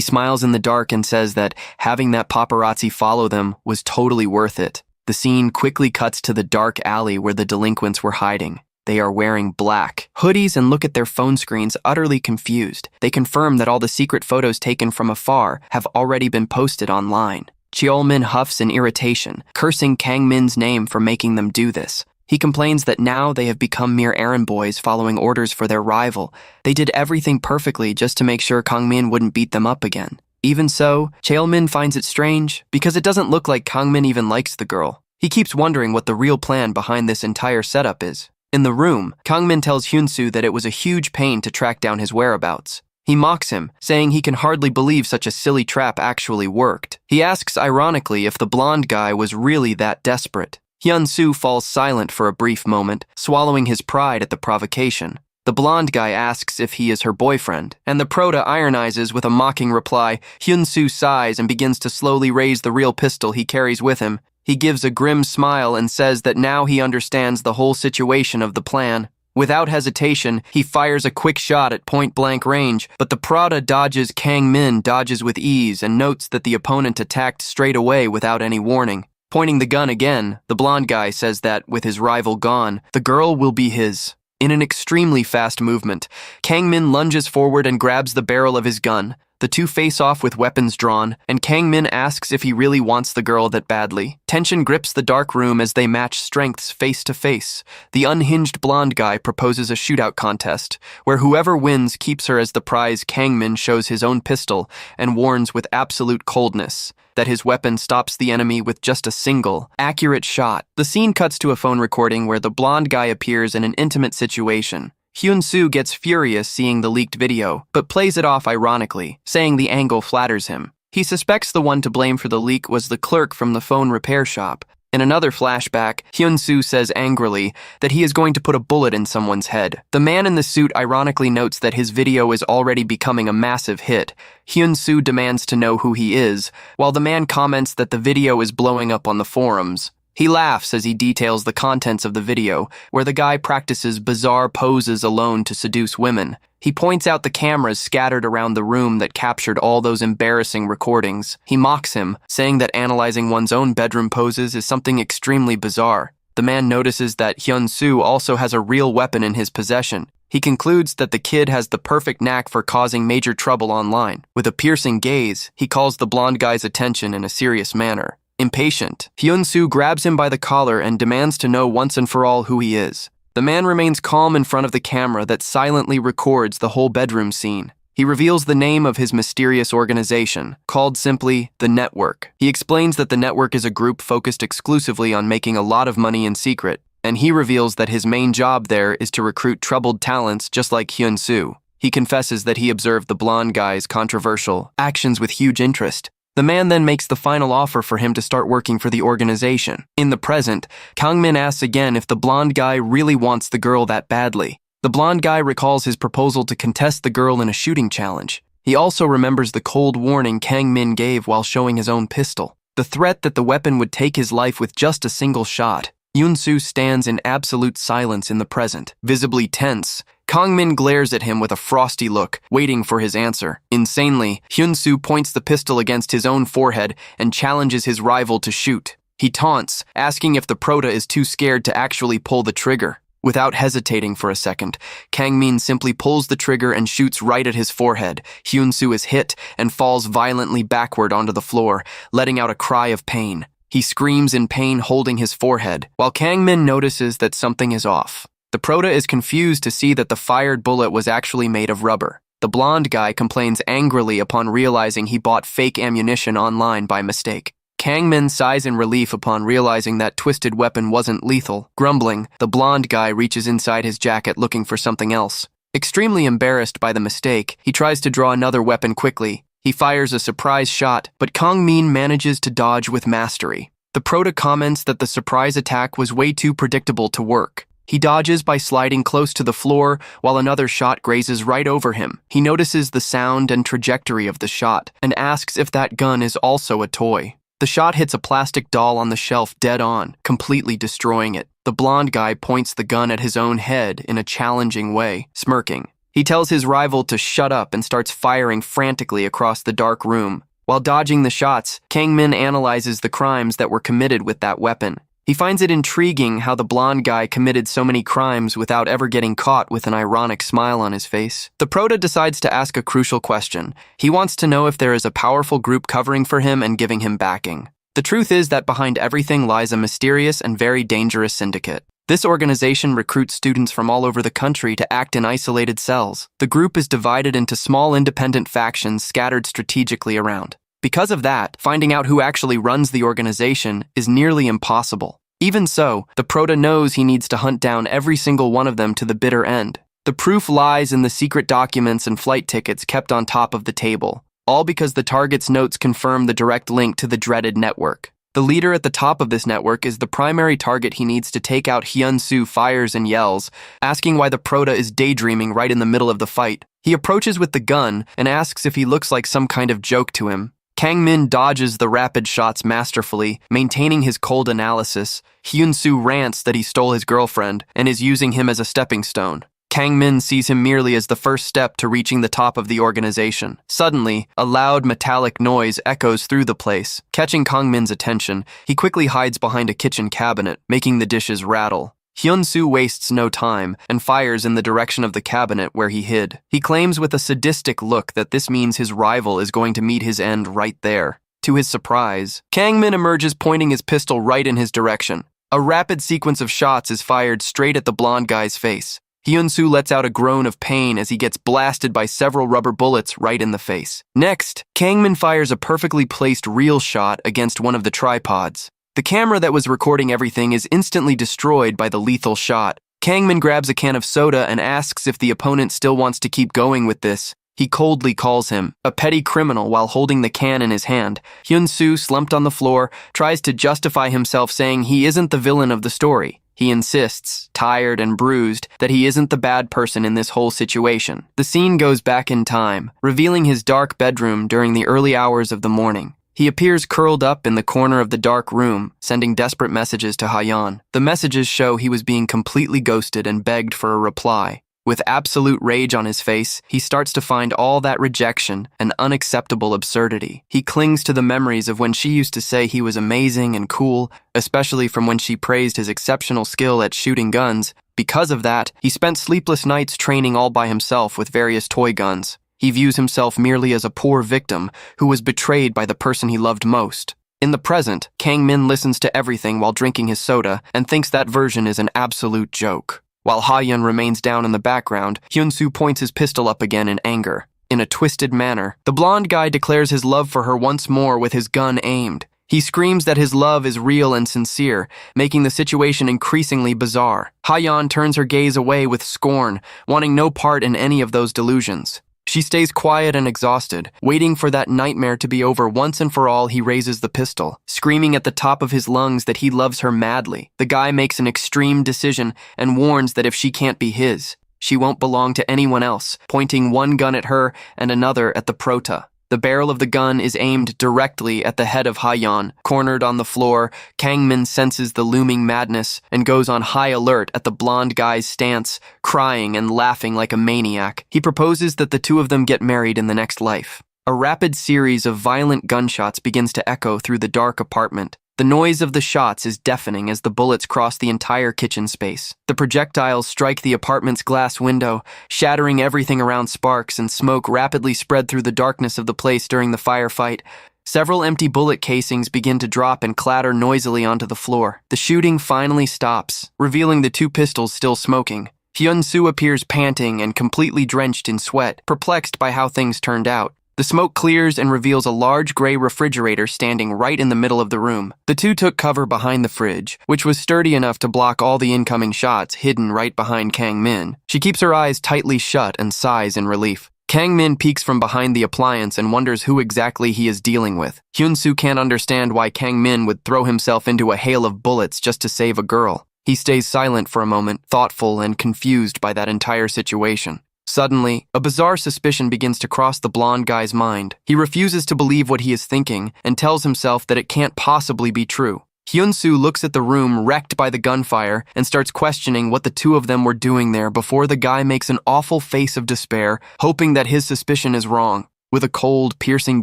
smiles in the dark and says that having that paparazzi follow them was totally worth it. The scene quickly cuts to the dark alley where the delinquents were hiding. They are wearing black hoodies and look at their phone screens utterly confused. They confirm that all the secret photos taken from afar have already been posted online. Cheol-min huffs in irritation, cursing Kang-min's name for making them do this. He complains that now they have become mere errand boys following orders for their rival. They did everything perfectly just to make sure Kang-min wouldn't beat them up again. Even so, Cheol-min finds it strange because it doesn't look like Kang-min even likes the girl. He keeps wondering what the real plan behind this entire setup is. In the room, Kang-min tells Hyun-soo that it was a huge pain to track down his whereabouts. He mocks him, saying he can hardly believe such a silly trap actually worked. He asks ironically if the blonde guy was really that desperate. Hyun-soo falls silent for a brief moment, swallowing his pride at the provocation. The blonde guy asks if he is her boyfriend, and the prota ironizes with a mocking reply. Hyun-soo sighs and begins to slowly raise the real pistol he carries with him. He gives a grim smile and says that now he understands the whole situation of the plan. Without hesitation, he fires a quick shot at point-blank range, but the prota dodges Kang-min dodges with ease and notes that the opponent attacked straight away without any warning. Pointing the gun again, the blonde guy says that, with his rival gone, the girl will be his. In an extremely fast movement, Kang-min lunges forward and grabs the barrel of his gun. The two face off with weapons drawn, and Kang-min asks if he really wants the girl that badly. Tension grips the dark room as they match strengths face to face. The unhinged blonde guy proposes a shootout contest, where whoever wins keeps her as the prize. Kang-min shows his own pistol and warns with absolute coldness that his weapon stops the enemy with just a single, accurate shot. The scene cuts to a phone recording where the blonde guy appears in an intimate situation. Hyun-soo gets furious seeing the leaked video, but plays it off ironically, saying the angle flatters him. He suspects the one to blame for the leak was the clerk from the phone repair shop. In another flashback, Hyun-soo says angrily that he is going to put a bullet in someone's head. The man in the suit ironically notes that his video is already becoming a massive hit. Hyun-soo demands to know who he is, while the man comments that the video is blowing up on the forums. He laughs as he details the contents of the video, where the guy practices bizarre poses alone to seduce women. He points out the cameras scattered around the room that captured all those embarrassing recordings. He mocks him, saying that analyzing one's own bedroom poses is something extremely bizarre. The man notices that Hyun-soo also has a real weapon in his possession. He concludes that the kid has the perfect knack for causing major trouble online. With a piercing gaze, he calls the blonde guy's attention in a serious manner. Impatient, Hyun-soo grabs him by the collar and demands to know once and for all who he is. The man remains calm in front of the camera that silently records the whole bedroom scene. He reveals the name of his mysterious organization, called simply The Network. He explains that the network is a group focused exclusively on making a lot of money in secret, and he reveals that his main job there is to recruit troubled talents just like Hyun-soo. He confesses that he observed the blonde guy's controversial actions with huge interest. The man then makes the final offer for him to start working for the organization. In the present, Kang-min asks again if the blonde guy really wants the girl that badly. The blonde guy recalls his proposal to contest the girl in a shooting challenge. He also remembers the cold warning Kang-min gave while showing his own pistol. The threat that the weapon would take his life with just a single shot. Hyun-soo stands in absolute silence in the present, visibly tense. Kang-min glares at him with a frosty look, waiting for his answer. Insanely, Hyun-soo points the pistol against his own forehead and challenges his rival to shoot. He taunts, asking if the prota is too scared to actually pull the trigger. Without hesitating for a second, Kang-min simply pulls the trigger and shoots right at his forehead. Hyun-soo is hit and falls violently backward onto the floor, letting out a cry of pain. He screams in pain, holding his forehead, while Kang-min notices that something is off. The prota is confused to see that the fired bullet was actually made of rubber. The blonde guy complains angrily upon realizing he bought fake ammunition online by mistake. Kang-min sighs in relief upon realizing that twisted weapon wasn't lethal. Grumbling, the blonde guy reaches inside his jacket looking for something else. Extremely embarrassed by the mistake, he tries to draw another weapon quickly. He fires a surprise shot, but Kang-min manages to dodge with mastery. The prota comments that the surprise attack was way too predictable to work. He dodges by sliding close to the floor while another shot grazes right over him. He notices the sound and trajectory of the shot and asks if that gun is also a toy. The shot hits a plastic doll on the shelf dead on, completely destroying it. The blonde guy points the gun at his own head in a challenging way, smirking. He tells his rival to shut up and starts firing frantically across the dark room. While dodging the shots, Kang-min analyzes the crimes that were committed with that weapon. He finds it intriguing how the blonde guy committed so many crimes without ever getting caught, with an ironic smile on his face. The prota decides to ask a crucial question. He wants to know if there is a powerful group covering for him and giving him backing. The truth is that behind everything lies a mysterious and very dangerous syndicate. This organization recruits students from all over the country to act in isolated cells. The group is divided into small independent factions scattered strategically around. Because of that, finding out who actually runs the organization is nearly impossible. Even so, the prota knows he needs to hunt down every single one of them to the bitter end. The proof lies in the secret documents and flight tickets kept on top of the table, all because the target's notes confirm the direct link to the dreaded network. The leader at the top of this network is the primary target he needs to take out. Hyun-soo fires and yells, asking why the prota is daydreaming right in the middle of the fight. He approaches with the gun and asks if he looks like some kind of joke to him. Kang-min dodges the rapid shots masterfully, maintaining his cold analysis. Hyun-soo rants that he stole his girlfriend and is using him as a stepping stone. Kang-min sees him merely as the first step to reaching the top of the organization. Suddenly, a loud metallic noise echoes through the place. Catching Kang-min's attention, he quickly hides behind a kitchen cabinet, making the dishes rattle. Hyun-soo wastes no time and fires in the direction of the cabinet where he hid. He claims with a sadistic look that this means his rival is going to meet his end right there. To his surprise, Kang-min emerges pointing his pistol right in his direction. A rapid sequence of shots is fired straight at the blonde guy's face. Hyun-soo lets out a groan of pain as he gets blasted by several rubber bullets right in the face. Next, Kang-min fires a perfectly placed reel shot against one of the tripods. The camera that was recording everything is instantly destroyed by the lethal shot. Kang-min grabs a can of soda and asks if the opponent still wants to keep going with this. He coldly calls him a petty criminal while holding the can in his hand. Hyun-soo, slumped on the floor, tries to justify himself, saying he isn't the villain of the story. He insists, tired and bruised, that he isn't the bad person in this whole situation. The scene goes back in time, revealing his dark bedroom during the early hours of the morning. He appears curled up in the corner of the dark room, sending desperate messages to Ha-yeon. The messages show he was being completely ghosted and begged for a reply. With absolute rage on his face, he starts to find all that rejection an unacceptable absurdity. He clings to the memories of when she used to say he was amazing and cool, especially from when she praised his exceptional skill at shooting guns. Because of that, he spent sleepless nights training all by himself with various toy guns. He views himself merely as a poor victim who was betrayed by the person he loved most. In the present, Kang-min listens to everything while drinking his soda and thinks that version is an absolute joke. While Ha-yeon remains down in the background, Hyun-soo points his pistol up again in anger. In a twisted manner, the blonde guy declares his love for her once more with his gun aimed. He screams that his love is real and sincere, making the situation increasingly bizarre. Ha-yeon turns her gaze away with scorn, wanting no part in any of those delusions. She stays quiet and exhausted, waiting for that nightmare to be over. Once and for all, he raises the pistol, screaming at the top of his lungs that he loves her madly. The guy makes an extreme decision and warns that if she can't be his, she won't belong to anyone else, pointing one gun at her and another at the prota. The barrel of the gun is aimed directly at the head of Ha-yeon. Cornered on the floor, Kang-min senses the looming madness and goes on high alert at the blonde guy's stance, crying and laughing like a maniac. He proposes that the two of them get married in the next life. A rapid series of violent gunshots begins to echo through the dark apartment. The noise of the shots is deafening as the bullets cross the entire kitchen space. The projectiles strike the apartment's glass window, shattering everything around sparks, and smoke rapidly spread through the darkness of the place during the firefight. Several empty bullet casings begin to drop and clatter noisily onto the floor. The shooting finally stops, revealing the two pistols still smoking. Hyun-soo appears panting and completely drenched in sweat, perplexed by how things turned out. The smoke clears and reveals a large gray refrigerator standing right in the middle of the room. The two took cover behind the fridge, which was sturdy enough to block all the incoming shots hidden right behind Kang-min. She keeps her eyes tightly shut and sighs in relief. Kang-min peeks from behind the appliance and wonders who exactly he is dealing with. Hyun-soo can't understand why Kang-min would throw himself into a hail of bullets just to save a girl. He stays silent for a moment, thoughtful and confused by that entire situation. Suddenly, a bizarre suspicion begins to cross the blonde guy's mind. He refuses to believe what he is thinking and tells himself that it can't possibly be true. Hyun-soo looks at the room wrecked by the gunfire and starts questioning what the two of them were doing there before the guy makes an awful face of despair, hoping that his suspicion is wrong. With a cold, piercing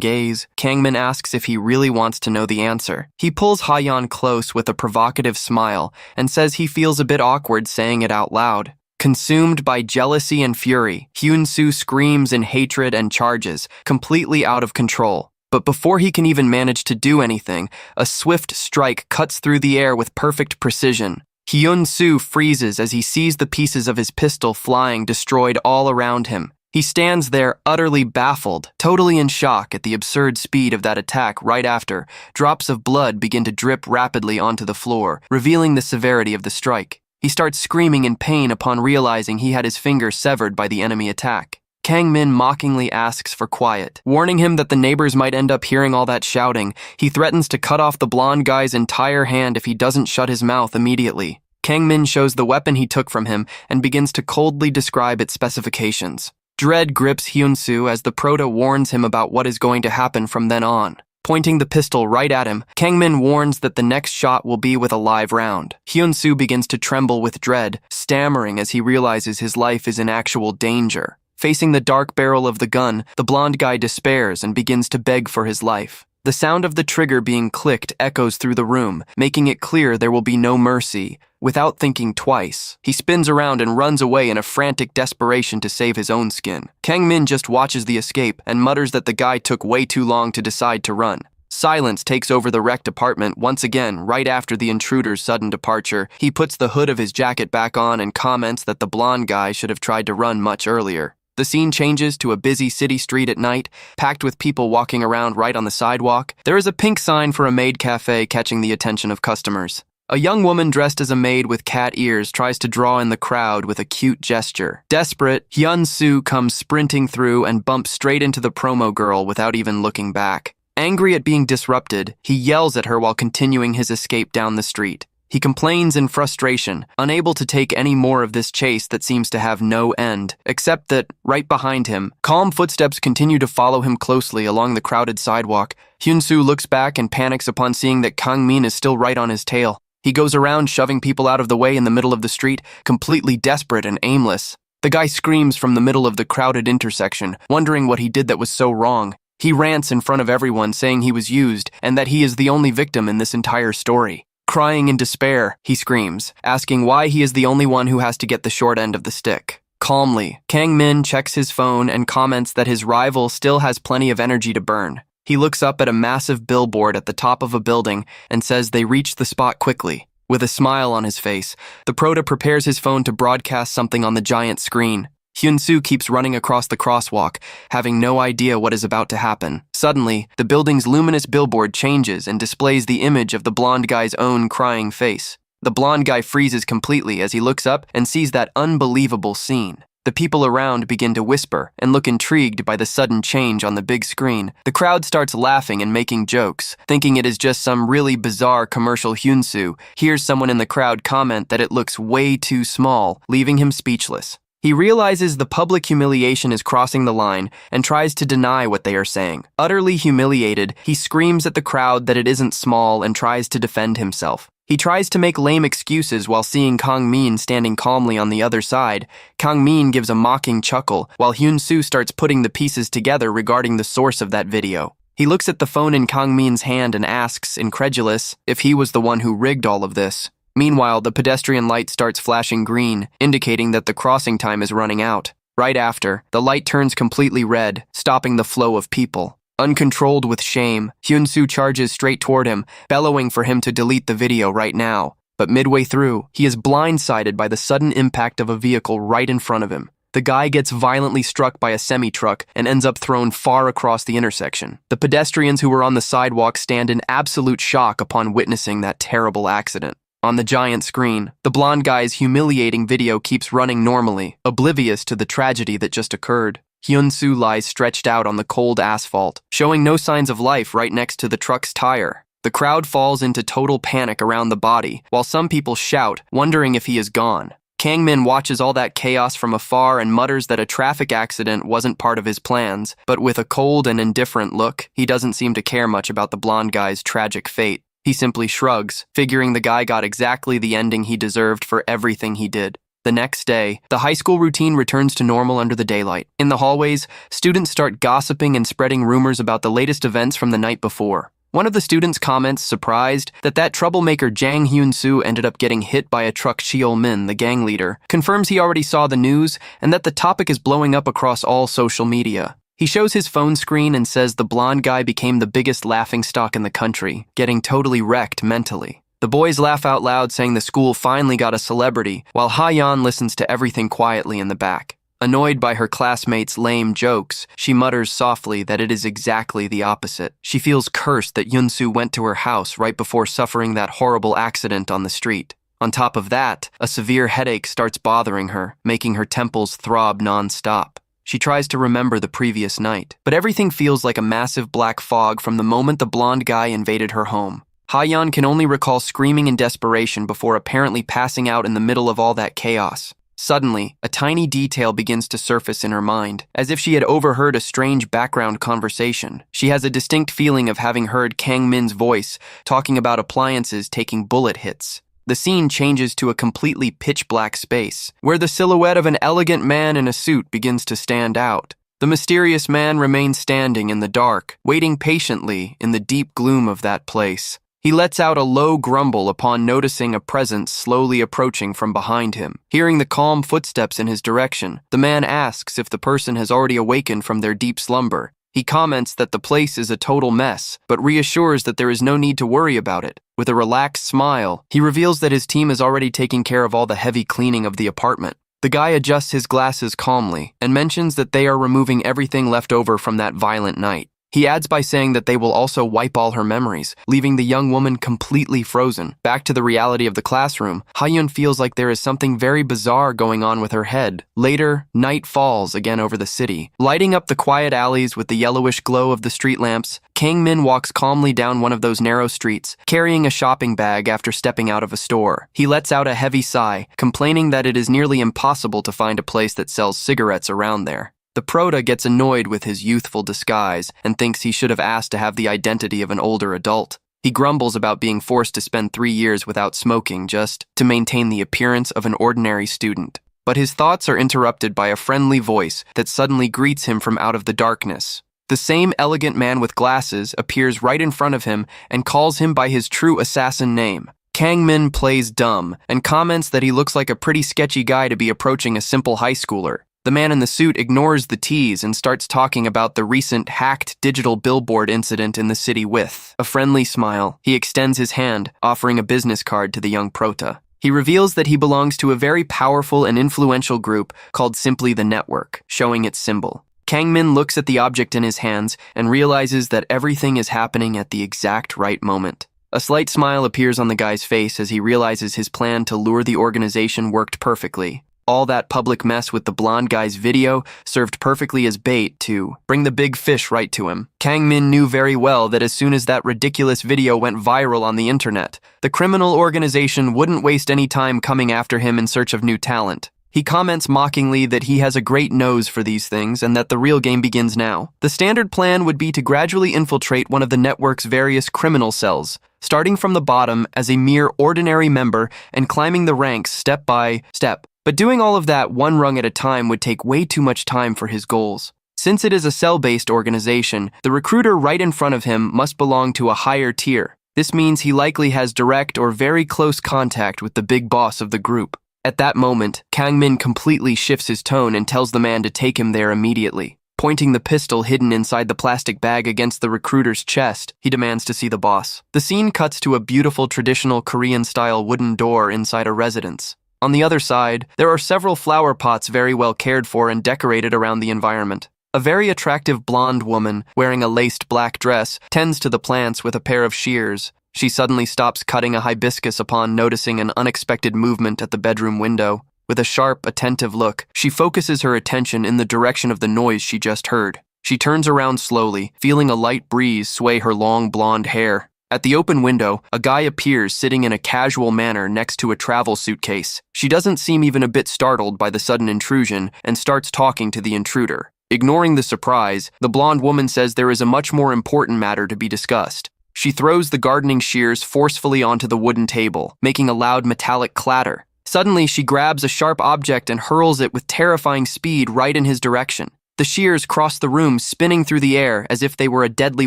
gaze, Kang-min asks if he really wants to know the answer. He pulls Ha-yeon close with a provocative smile and says he feels a bit awkward saying it out loud. Consumed by jealousy and fury, Hyun-soo screams in hatred and charges, completely out of control. But before he can even manage to do anything, a swift strike cuts through the air with perfect precision. Hyun-soo freezes as he sees the pieces of his pistol flying destroyed all around him. He stands there utterly baffled, totally in shock at the absurd speed of that attack right after. Drops of blood begin to drip rapidly onto the floor, revealing the severity of the strike. He starts screaming in pain upon realizing he had his finger severed by the enemy attack. Kang-min mockingly asks for quiet, warning him that the neighbors might end up hearing all that shouting. He threatens to cut off the blonde guy's entire hand if he doesn't shut his mouth immediately. Kang-min shows the weapon he took from him and begins to coldly describe its specifications. Dread grips Hyun-soo as the Prota warns him about what is going to happen from then on. Pointing the pistol right at him, Kang-min warns that the next shot will be with a live round. Hyun-soo begins to tremble with dread, stammering as he realizes his life is in actual danger. Facing the dark barrel of the gun, the blonde guy despairs and begins to beg for his life. The sound of the trigger being clicked echoes through the room, making it clear there will be no mercy. Without thinking twice, he spins around and runs away in a frantic desperation to save his own skin. Kang-min just watches the escape and mutters that the guy took way too long to decide to run. Silence takes over the wrecked apartment once again right after the intruder's sudden departure. He puts the hood of his jacket back on and comments that the blonde guy should have tried to run much earlier. The scene changes to a busy city street at night, packed with people walking around right on the sidewalk. There is a pink sign for a maid cafe catching the attention of customers. A young woman dressed as a maid with cat ears tries to draw in the crowd with a cute gesture. Desperate, Hyun-soo comes sprinting through and bumps straight into the promo girl without even looking back. Angry at being disrupted, he yells at her while continuing his escape down the street. He complains in frustration, unable to take any more of this chase that seems to have no end, except that, right behind him, calm footsteps continue to follow him closely along the crowded sidewalk. Hyun-soo looks back and panics upon seeing that Kang-min is still right on his tail. He goes around shoving people out of the way in the middle of the street, completely desperate and aimless. The guy screams from the middle of the crowded intersection, wondering what he did that was so wrong. He rants in front of everyone saying he was used and that he is the only victim in this entire story. Crying in despair, he screams, asking why he is the only one who has to get the short end of the stick. Calmly, Kang-min checks his phone and comments that his rival still has plenty of energy to burn. He looks up at a massive billboard at the top of a building and says they reached the spot quickly. With a smile on his face, the Prota prepares his phone to broadcast something on the giant screen. Hyun-soo keeps running across the crosswalk, having no idea what is about to happen. Suddenly, the building's luminous billboard changes and displays the image of the blonde guy's own crying face. The blonde guy freezes completely as he looks up and sees that unbelievable scene. The people around begin to whisper and look intrigued by the sudden change on the big screen. The crowd starts laughing and making jokes, thinking it is just some really bizarre commercial. Hyun-soo hears someone in the crowd comment that it looks way too small, leaving him speechless. He realizes the public humiliation is crossing the line and tries to deny what they are saying. Utterly humiliated, he screams at the crowd that it isn't small and tries to defend himself. He tries to make lame excuses while seeing Kang-min standing calmly on the other side. Kang-min gives a mocking chuckle while Hyun-soo starts putting the pieces together regarding the source of that video. He looks at the phone in Kang Min's hand and asks, incredulous, if he was the one who rigged all of this. Meanwhile, the pedestrian light starts flashing green, indicating that the crossing time is running out. Right after, the light turns completely red, stopping the flow of people. Uncontrolled with shame, Hyun-soo charges straight toward him, bellowing for him to delete the video right now. But midway through, he is blindsided by the sudden impact of a vehicle right in front of him. The guy gets violently struck by a semi-truck and ends up thrown far across the intersection. The pedestrians who were on the sidewalk stand in absolute shock upon witnessing that terrible accident. On the giant screen, the blonde guy's humiliating video keeps running normally, oblivious to the tragedy that just occurred. Hyun-soo lies stretched out on the cold asphalt, showing no signs of life right next to the truck's tire. The crowd falls into total panic around the body, while some people shout, wondering if he is gone. Kang Min watches all that chaos from afar and mutters that a traffic accident wasn't part of his plans, but with a cold and indifferent look, he doesn't seem to care much about the blonde guy's tragic fate. He simply shrugs, figuring the guy got exactly the ending he deserved for everything he did. The next day, the high school routine returns to normal under the daylight. In the hallways, students start gossiping and spreading rumors about the latest events from the night before. One of the students comments, surprised, that troublemaker Jang Hyun-soo ended up getting hit by a truck. Cheol-min, the gang leader, confirms he already saw the news and that the topic is blowing up across all social media. He shows his phone screen and says the blonde guy became the biggest laughingstock in the country, getting totally wrecked mentally. The boys laugh out loud, saying the school finally got a celebrity, while Ha-yeon listens to everything quietly in the back. Annoyed by her classmates' lame jokes, she mutters softly that it is exactly the opposite. She feels cursed that Hyun-soo went to her house right before suffering that horrible accident on the street. On top of that, a severe headache starts bothering her, making her temples throb non-stop. She tries to remember the previous night, but everything feels like a massive black fog from the moment the blonde guy invaded her home. Ha-yeon can only recall screaming in desperation before apparently passing out in the middle of all that chaos. Suddenly, a tiny detail begins to surface in her mind, as if she had overheard a strange background conversation. She has a distinct feeling of having heard Kang Min's voice talking about appliances taking bullet hits. The scene changes to a completely pitch-black space, where the silhouette of an elegant man in a suit begins to stand out. The mysterious man remains standing in the dark, waiting patiently in the deep gloom of that place. He lets out a low grumble upon noticing a presence slowly approaching from behind him. Hearing the calm footsteps in his direction, the man asks if the person has already awakened from their deep slumber. He comments that the place is a total mess, but reassures that there is no need to worry about it. With a relaxed smile, he reveals that his team is already taking care of all the heavy cleaning of the apartment. The guy adjusts his glasses calmly and mentions that they are removing everything left over from that violent night. He adds by saying that they will also wipe all her memories, leaving the young woman completely frozen. Back to the reality of the classroom, Ha-yeon feels like there is something very bizarre going on with her head. Later, night falls again over the city. Lighting up the quiet alleys with the yellowish glow of the street lamps, Kang Min walks calmly down one of those narrow streets, carrying a shopping bag after stepping out of a store. He lets out a heavy sigh, complaining that it is nearly impossible to find a place that sells cigarettes around there. The prota gets annoyed with his youthful disguise and thinks he should have asked to have the identity of an older adult. He grumbles about being forced to spend 3 years without smoking just to maintain the appearance of an ordinary student. But his thoughts are interrupted by a friendly voice that suddenly greets him from out of the darkness. The same elegant man with glasses appears right in front of him and calls him by his true assassin name. Kang Min plays dumb and comments that he looks like a pretty sketchy guy to be approaching a simple high schooler. The man in the suit ignores the tease and starts talking about the recent hacked digital billboard incident in the city with a friendly smile. He extends his hand, offering a business card to the young prota. He reveals that he belongs to a very powerful and influential group called Simply the Network, showing its symbol. Kang Min looks at the object in his hands and realizes that everything is happening at the exact right moment. A slight smile appears on the guy's face as he realizes his plan to lure the organization worked perfectly. All that public mess with the blonde guy's video served perfectly as bait to bring the big fish right to him. Kang Min knew very well that as soon as that ridiculous video went viral on the internet, the criminal organization wouldn't waste any time coming after him in search of new talent. He comments mockingly that he has a great nose for these things and that the real game begins now. The standard plan would be to gradually infiltrate one of the network's various criminal cells, starting from the bottom as a mere ordinary member and climbing the ranks step by step. But doing all of that one rung at a time would take way too much time for his goals. Since it is a cell-based organization, the recruiter right in front of him must belong to a higher tier. This means he likely has direct or very close contact with the big boss of the group. At that moment, Kang Min completely shifts his tone and tells the man to take him there immediately. Pointing the pistol hidden inside the plastic bag against the recruiter's chest, he demands to see the boss. The scene cuts to a beautiful traditional Korean-style wooden door inside a residence. On the other side, there are several flower pots very well cared for and decorated around the environment. A very attractive blonde woman, wearing a laced black dress, tends to the plants with a pair of shears. She suddenly stops cutting a hibiscus upon noticing an unexpected movement at the bedroom window. With a sharp, attentive look, she focuses her attention in the direction of the noise she just heard. She turns around slowly, feeling a light breeze sway her long blonde hair. At the open window, a guy appears sitting in a casual manner next to a travel suitcase. She doesn't seem even a bit startled by the sudden intrusion and starts talking to the intruder. Ignoring the surprise, the blonde woman says there is a much more important matter to be discussed. She throws the gardening shears forcefully onto the wooden table, making a loud metallic clatter. Suddenly, she grabs a sharp object and hurls it with terrifying speed right in his direction. The shears cross the room, spinning through the air as if they were a deadly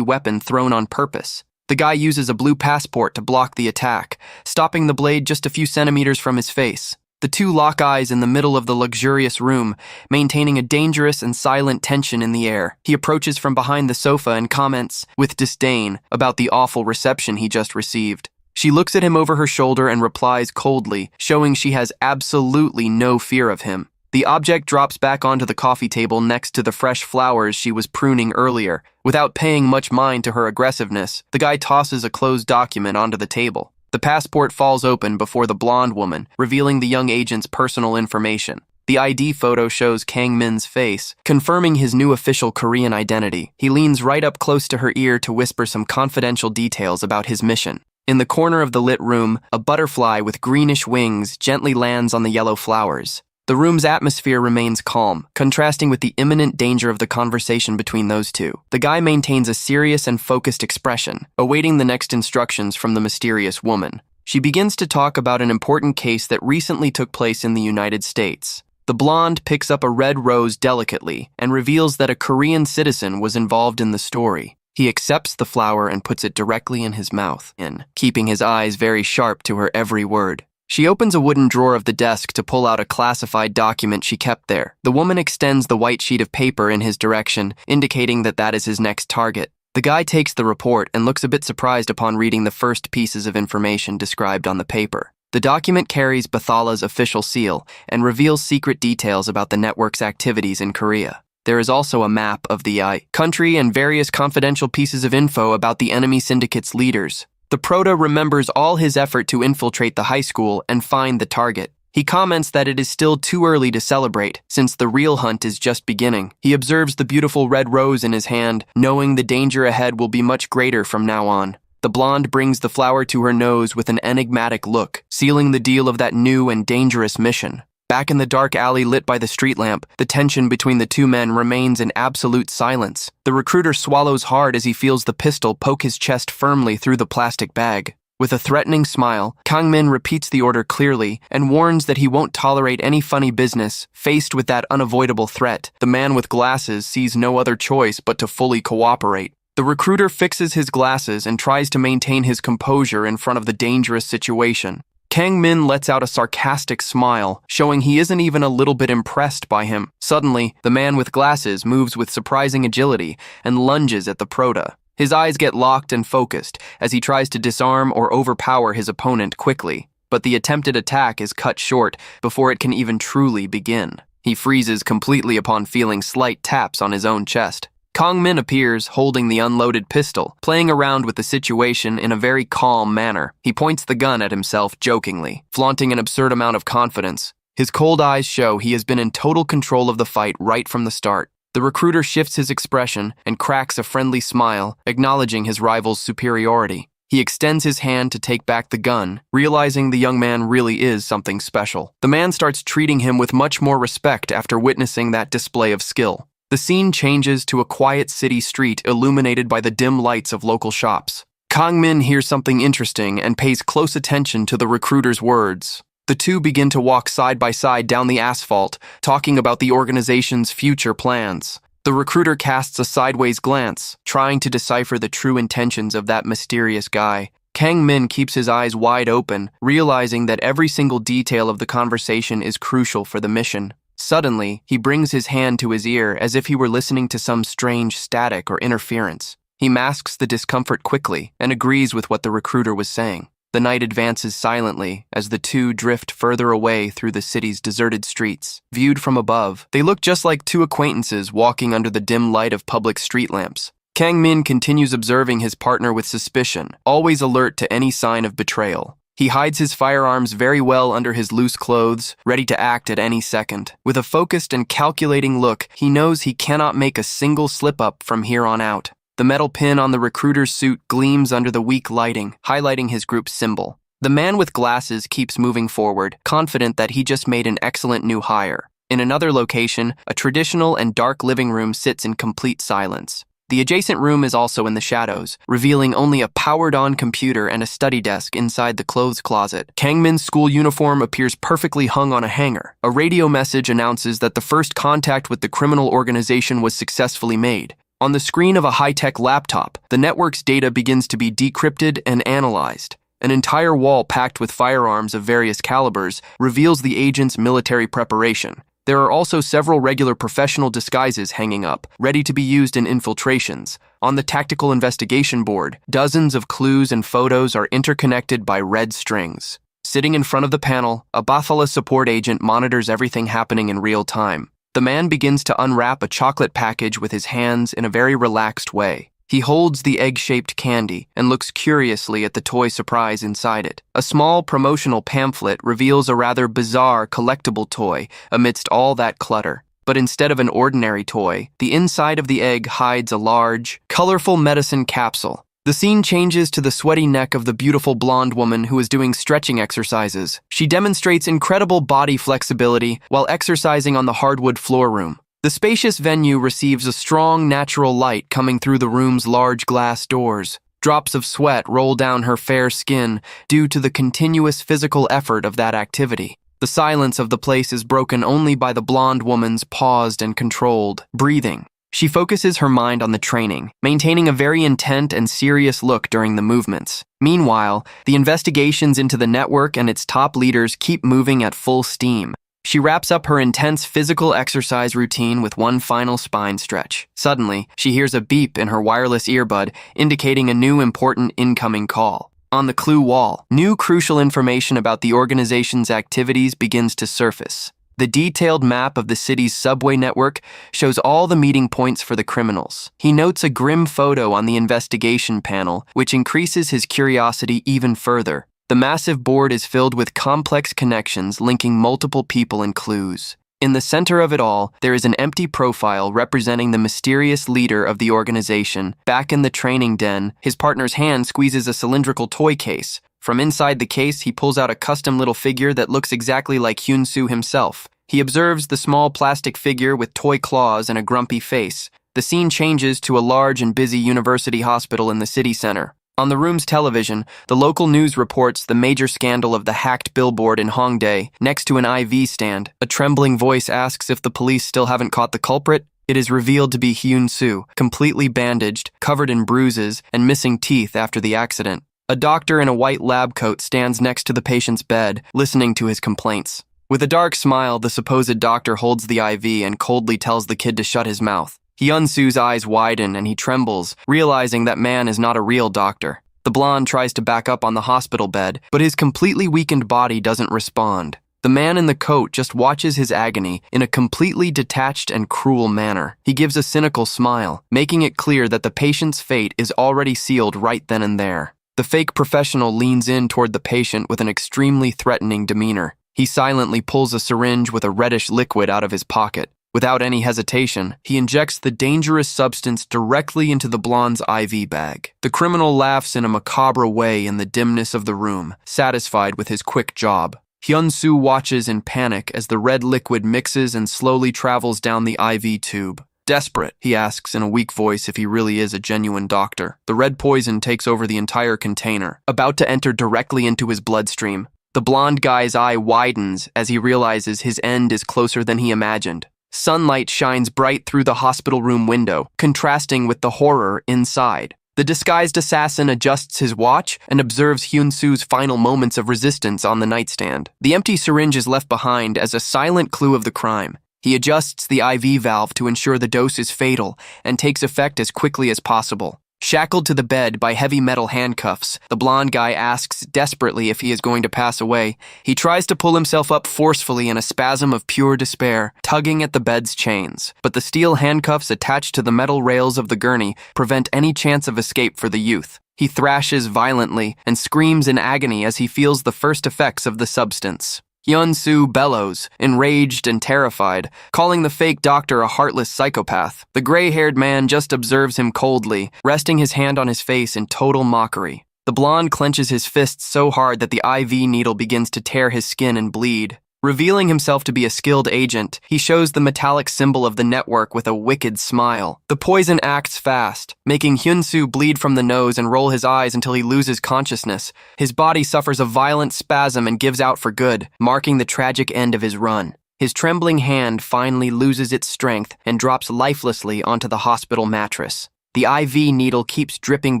weapon thrown on purpose. The guy uses a blue passport to block the attack, stopping the blade just a few centimeters from his face. The two lock eyes in the middle of the luxurious room, maintaining a dangerous and silent tension in the air. He approaches from behind the sofa and comments, with disdain, about the awful reception he just received. She looks at him over her shoulder and replies coldly, showing she has absolutely no fear of him. The object drops back onto the coffee table next to the fresh flowers she was pruning earlier. Without paying much mind to her aggressiveness, the guy tosses a closed document onto the table. The passport falls open before the blonde woman, revealing the young agent's personal information. The ID photo shows Kang Min's face, confirming his new official Korean identity. He leans right up close to her ear to whisper some confidential details about his mission. In the corner of the lit room, a butterfly with greenish wings gently lands on the yellow flowers. The room's atmosphere remains calm, contrasting with the imminent danger of the conversation between those two. The guy maintains a serious and focused expression, awaiting the next instructions from the mysterious woman. She begins to talk about an important case that recently took place in the United States. The blonde picks up a red rose delicately and reveals that a Korean citizen was involved in the story. He accepts the flower and puts it directly in his mouth, keeping his eyes very sharp to her every word. She opens a wooden drawer of the desk to pull out a classified document she kept there. The woman extends the white sheet of paper in his direction, indicating that that is his next target. The guy takes the report and looks a bit surprised upon reading the first pieces of information described on the paper. The document carries Bathala's official seal and reveals secret details about the network's activities in Korea. There is also a map of the country and various confidential pieces of info about the enemy syndicate's leaders. The Proto remembers all his effort to infiltrate the high school and find the target. He comments that it is still too early to celebrate, since the real hunt is just beginning. He observes the beautiful red rose in his hand, knowing the danger ahead will be much greater from now on. The blonde brings the flower to her nose with an enigmatic look, sealing the deal of that new and dangerous mission. Back in the dark alley lit by the street lamp, the tension between the two men remains in absolute silence. The recruiter swallows hard as he feels the pistol poke his chest firmly through the plastic bag. With a threatening smile, Kang Min repeats the order clearly and warns that he won't tolerate any funny business. Faced with that unavoidable threat, the man with glasses sees no other choice but to fully cooperate. The recruiter fixes his glasses and tries to maintain his composure in front of the dangerous situation. Kang Min lets out a sarcastic smile, showing he isn't even a little bit impressed by him. Suddenly, the man with glasses moves with surprising agility and lunges at the Prota. His eyes get locked and focused as he tries to disarm or overpower his opponent quickly, but the attempted attack is cut short before it can even truly begin. He freezes completely upon feeling slight taps on his own chest. Kang Min appears, holding the unloaded pistol, playing around with the situation in a very calm manner. He points the gun at himself jokingly, flaunting an absurd amount of confidence. His cold eyes show he has been in total control of the fight right from the start. The recruiter shifts his expression and cracks a friendly smile, acknowledging his rival's superiority. He extends his hand to take back the gun, realizing the young man really is something special. The man starts treating him with much more respect after witnessing that display of skill. The scene changes to a quiet city street illuminated by the dim lights of local shops. Kang Min hears something interesting and pays close attention to the recruiter's words. The two begin to walk side by side down the asphalt, talking about the organization's future plans. The recruiter casts a sideways glance, trying to decipher the true intentions of that mysterious guy. Kang Min keeps his eyes wide open, realizing that every single detail of the conversation is crucial for the mission. Suddenly, he brings his hand to his ear as if he were listening to some strange static or interference. He masks the discomfort quickly and agrees with what the recruiter was saying. The night advances silently as the two drift further away through the city's deserted streets. Viewed from above, they look just like two acquaintances walking under the dim light of public street lamps. Kang Min continues observing his partner with suspicion, always alert to any sign of betrayal. He hides his firearms very well under his loose clothes, ready to act at any second. With a focused and calculating look, he knows he cannot make a single slip-up from here on out. The metal pin on the recruiter's suit gleams under the weak lighting, highlighting his group's symbol. The man with glasses keeps moving forward, confident that he just made an excellent new hire. In another location, a traditional and dark living room sits in complete silence. The adjacent room is also in the shadows, revealing only a powered-on computer and a study desk inside the clothes closet. Kang Min's school uniform appears perfectly hung on a hanger. A radio message announces that the first contact with the criminal organization was successfully made. On the screen of a high-tech laptop, the network's data begins to be decrypted and analyzed. An entire wall packed with firearms of various calibers reveals the agent's military preparation. There are also several regular professional disguises hanging up, ready to be used in infiltrations. On the tactical investigation board, dozens of clues and photos are interconnected by red strings. Sitting in front of the panel, a Bathala support agent monitors everything happening in real time. The man begins to unwrap a chocolate package with his hands in a very relaxed way. He holds the egg-shaped candy and looks curiously at the toy surprise inside it. A small promotional pamphlet reveals a rather bizarre collectible toy amidst all that clutter. But instead of an ordinary toy, the inside of the egg hides a large, colorful medicine capsule. The scene changes to the sweaty neck of the beautiful blonde woman who is doing stretching exercises. She demonstrates incredible body flexibility while exercising on the hardwood floor room. The spacious venue receives a strong natural light coming through the room's large glass doors. Drops of sweat roll down her fair skin due to the continuous physical effort of that activity. The silence of the place is broken only by the blonde woman's paused and controlled breathing. She focuses her mind on the training, maintaining a very intent and serious look during the movements. Meanwhile, the investigations into the network and its top leaders keep moving at full steam. She wraps up her intense physical exercise routine with one final spine stretch. Suddenly, she hears a beep in her wireless earbud, indicating a new important incoming call. On the clue wall, new crucial information about the organization's activities begins to surface. The detailed map of the city's subway network shows all the meeting points for the criminals. He notes a grim photo on the investigation panel, which increases his curiosity even further. The massive board is filled with complex connections linking multiple people and clues. In the center of it all, there is an empty profile representing the mysterious leader of the organization. Back in the training den, his partner's hand squeezes a cylindrical toy case. From inside the case, he pulls out a custom little figure that looks exactly like Hyun-soo himself. He observes the small plastic figure with toy claws and a grumpy face. The scene changes to a large and busy university hospital in the city center. On the room's television, the local news reports the major scandal of the hacked billboard in Hongdae next to an IV stand. A trembling voice asks if the police still haven't caught the culprit. It is revealed to be Hyun-soo, completely bandaged, covered in bruises, and missing teeth after the accident. A doctor in a white lab coat stands next to the patient's bed, listening to his complaints. With a dark smile, the supposed doctor holds the IV and coldly tells the kid to shut his mouth. Hyun-soo's eyes widen and he trembles, realizing that man is not a real doctor. The blonde tries to back up on the hospital bed, but his completely weakened body doesn't respond. The man in the coat just watches his agony in a completely detached and cruel manner. He gives a cynical smile, making it clear that the patient's fate is already sealed right then and there. The fake professional leans in toward the patient with an extremely threatening demeanor. He silently pulls a syringe with a reddish liquid out of his pocket. Without any hesitation, he injects the dangerous substance directly into the blonde's IV bag. The criminal laughs in a macabre way in the dimness of the room, satisfied with his quick job. Hyun-soo watches in panic as the red liquid mixes and slowly travels down the IV tube. Desperate, he asks in a weak voice if he really is a genuine doctor. The red poison takes over the entire container, about to enter directly into his bloodstream. The blonde guy's eye widens as he realizes his end is closer than he imagined. Sunlight shines bright through the hospital room window, contrasting with the horror inside. The disguised assassin adjusts his watch and observes Hyun-soo's final moments of resistance on the nightstand. The empty syringe is left behind as a silent clue of the crime. He adjusts the IV valve to ensure the dose is fatal and takes effect as quickly as possible. Shackled to the bed by heavy metal handcuffs, the blonde guy asks desperately if he is going to pass away. He tries to pull himself up forcefully in a spasm of pure despair, tugging at the bed's chains. But the steel handcuffs attached to the metal rails of the gurney prevent any chance of escape for the youth. He thrashes violently and screams in agony as he feels the first effects of the substance. Hyun-soo bellows, enraged and terrified, calling the fake doctor a heartless psychopath. The gray-haired man just observes him coldly, resting his hand on his face in total mockery. The blonde clenches his fists so hard that the IV needle begins to tear his skin and bleed. Revealing himself to be a skilled agent, he shows the metallic symbol of the network with a wicked smile. The poison acts fast, making Hyun-soo bleed from the nose and roll his eyes until he loses consciousness. His body suffers a violent spasm and gives out for good, marking the tragic end of his run. His trembling hand finally loses its strength and drops lifelessly onto the hospital mattress. The IV needle keeps dripping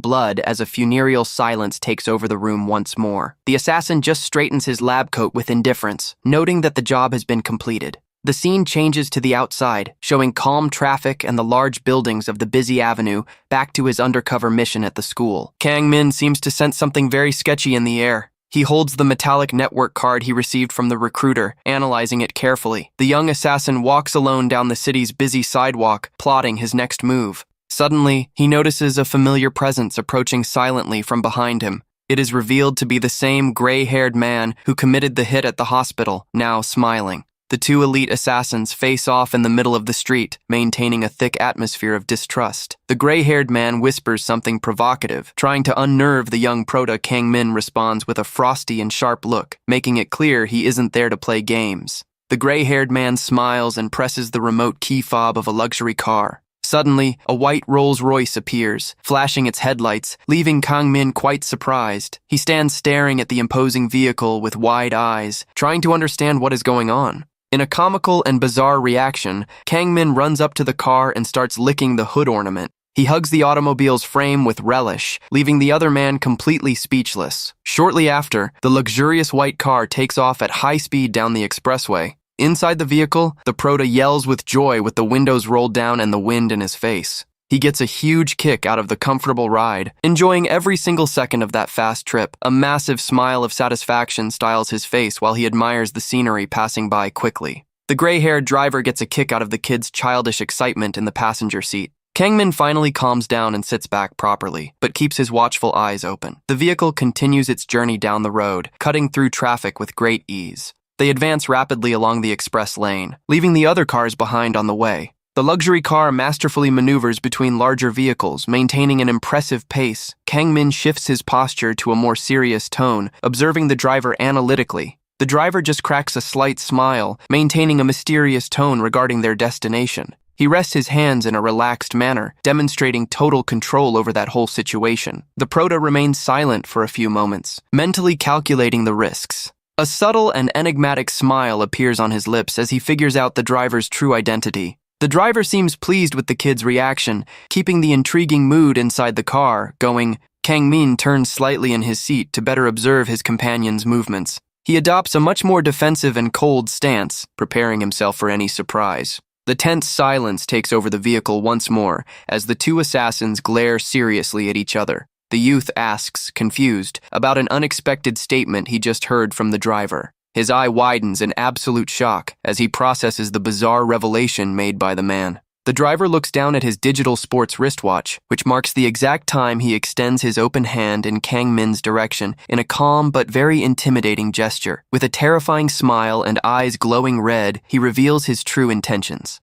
blood as a funereal silence takes over the room once more. The assassin just straightens his lab coat with indifference, noting that the job has been completed. The scene changes to the outside, showing calm traffic and the large buildings of the busy avenue back to his undercover mission at the school. Kang Min seems to sense something very sketchy in the air. He holds the metallic network card he received from the recruiter, analyzing it carefully. The young assassin walks alone down the city's busy sidewalk, plotting his next move. Suddenly, he notices a familiar presence approaching silently from behind him. It is revealed to be the same gray-haired man who committed the hit at the hospital, now smiling. The two elite assassins face off in the middle of the street, maintaining a thick atmosphere of distrust. The gray-haired man whispers something provocative, trying to unnerve the young prota. Kang Min responds with a frosty and sharp look, making it clear he isn't there to play games. The gray-haired man smiles and presses the remote key fob of a luxury car. Suddenly, a white Rolls-Royce appears, flashing its headlights, leaving Kang Min quite surprised. He stands staring at the imposing vehicle with wide eyes, trying to understand what is going on. In a comical and bizarre reaction, Kang Min runs up to the car and starts licking the hood ornament. He hugs the automobile's frame with relish, leaving the other man completely speechless. Shortly after, the luxurious white car takes off at high speed down the expressway. Inside the vehicle, the prota yells with joy with the windows rolled down and the wind in his face. He gets a huge kick out of the comfortable ride, enjoying every single second of that fast trip. A massive smile of satisfaction styles his face while he admires the scenery passing by quickly. The gray-haired driver gets a kick out of the kid's childish excitement in the passenger seat. Kang Min finally calms down and sits back properly, but keeps his watchful eyes open. The vehicle continues its journey down the road, cutting through traffic with great ease. They advance rapidly along the express lane, leaving the other cars behind on the way. The luxury car masterfully maneuvers between larger vehicles, maintaining an impressive pace. Kang Min shifts his posture to a more serious tone, observing the driver analytically. The driver just cracks a slight smile, maintaining a mysterious tone regarding their destination. He rests his hands in a relaxed manner, demonstrating total control over that whole situation. The prota remains silent for a few moments, mentally calculating the risks. A subtle and enigmatic smile appears on his lips as he figures out the driver's true identity. The driver seems pleased with the kid's reaction, keeping the intriguing mood inside the car going. Kang Min turns slightly in his seat to better observe his companion's movements. He adopts a much more defensive and cold stance, preparing himself for any surprise. The tense silence takes over the vehicle once more as the two assassins glare seriously at each other. The youth asks, confused, about an unexpected statement he just heard from the driver. His eye widens in absolute shock as he processes the bizarre revelation made by the man. The driver looks down at his digital sports wristwatch, which marks the exact time he extends his open hand in Kang Min's direction in a calm but very intimidating gesture. With a terrifying smile and eyes glowing red, he reveals his true intentions.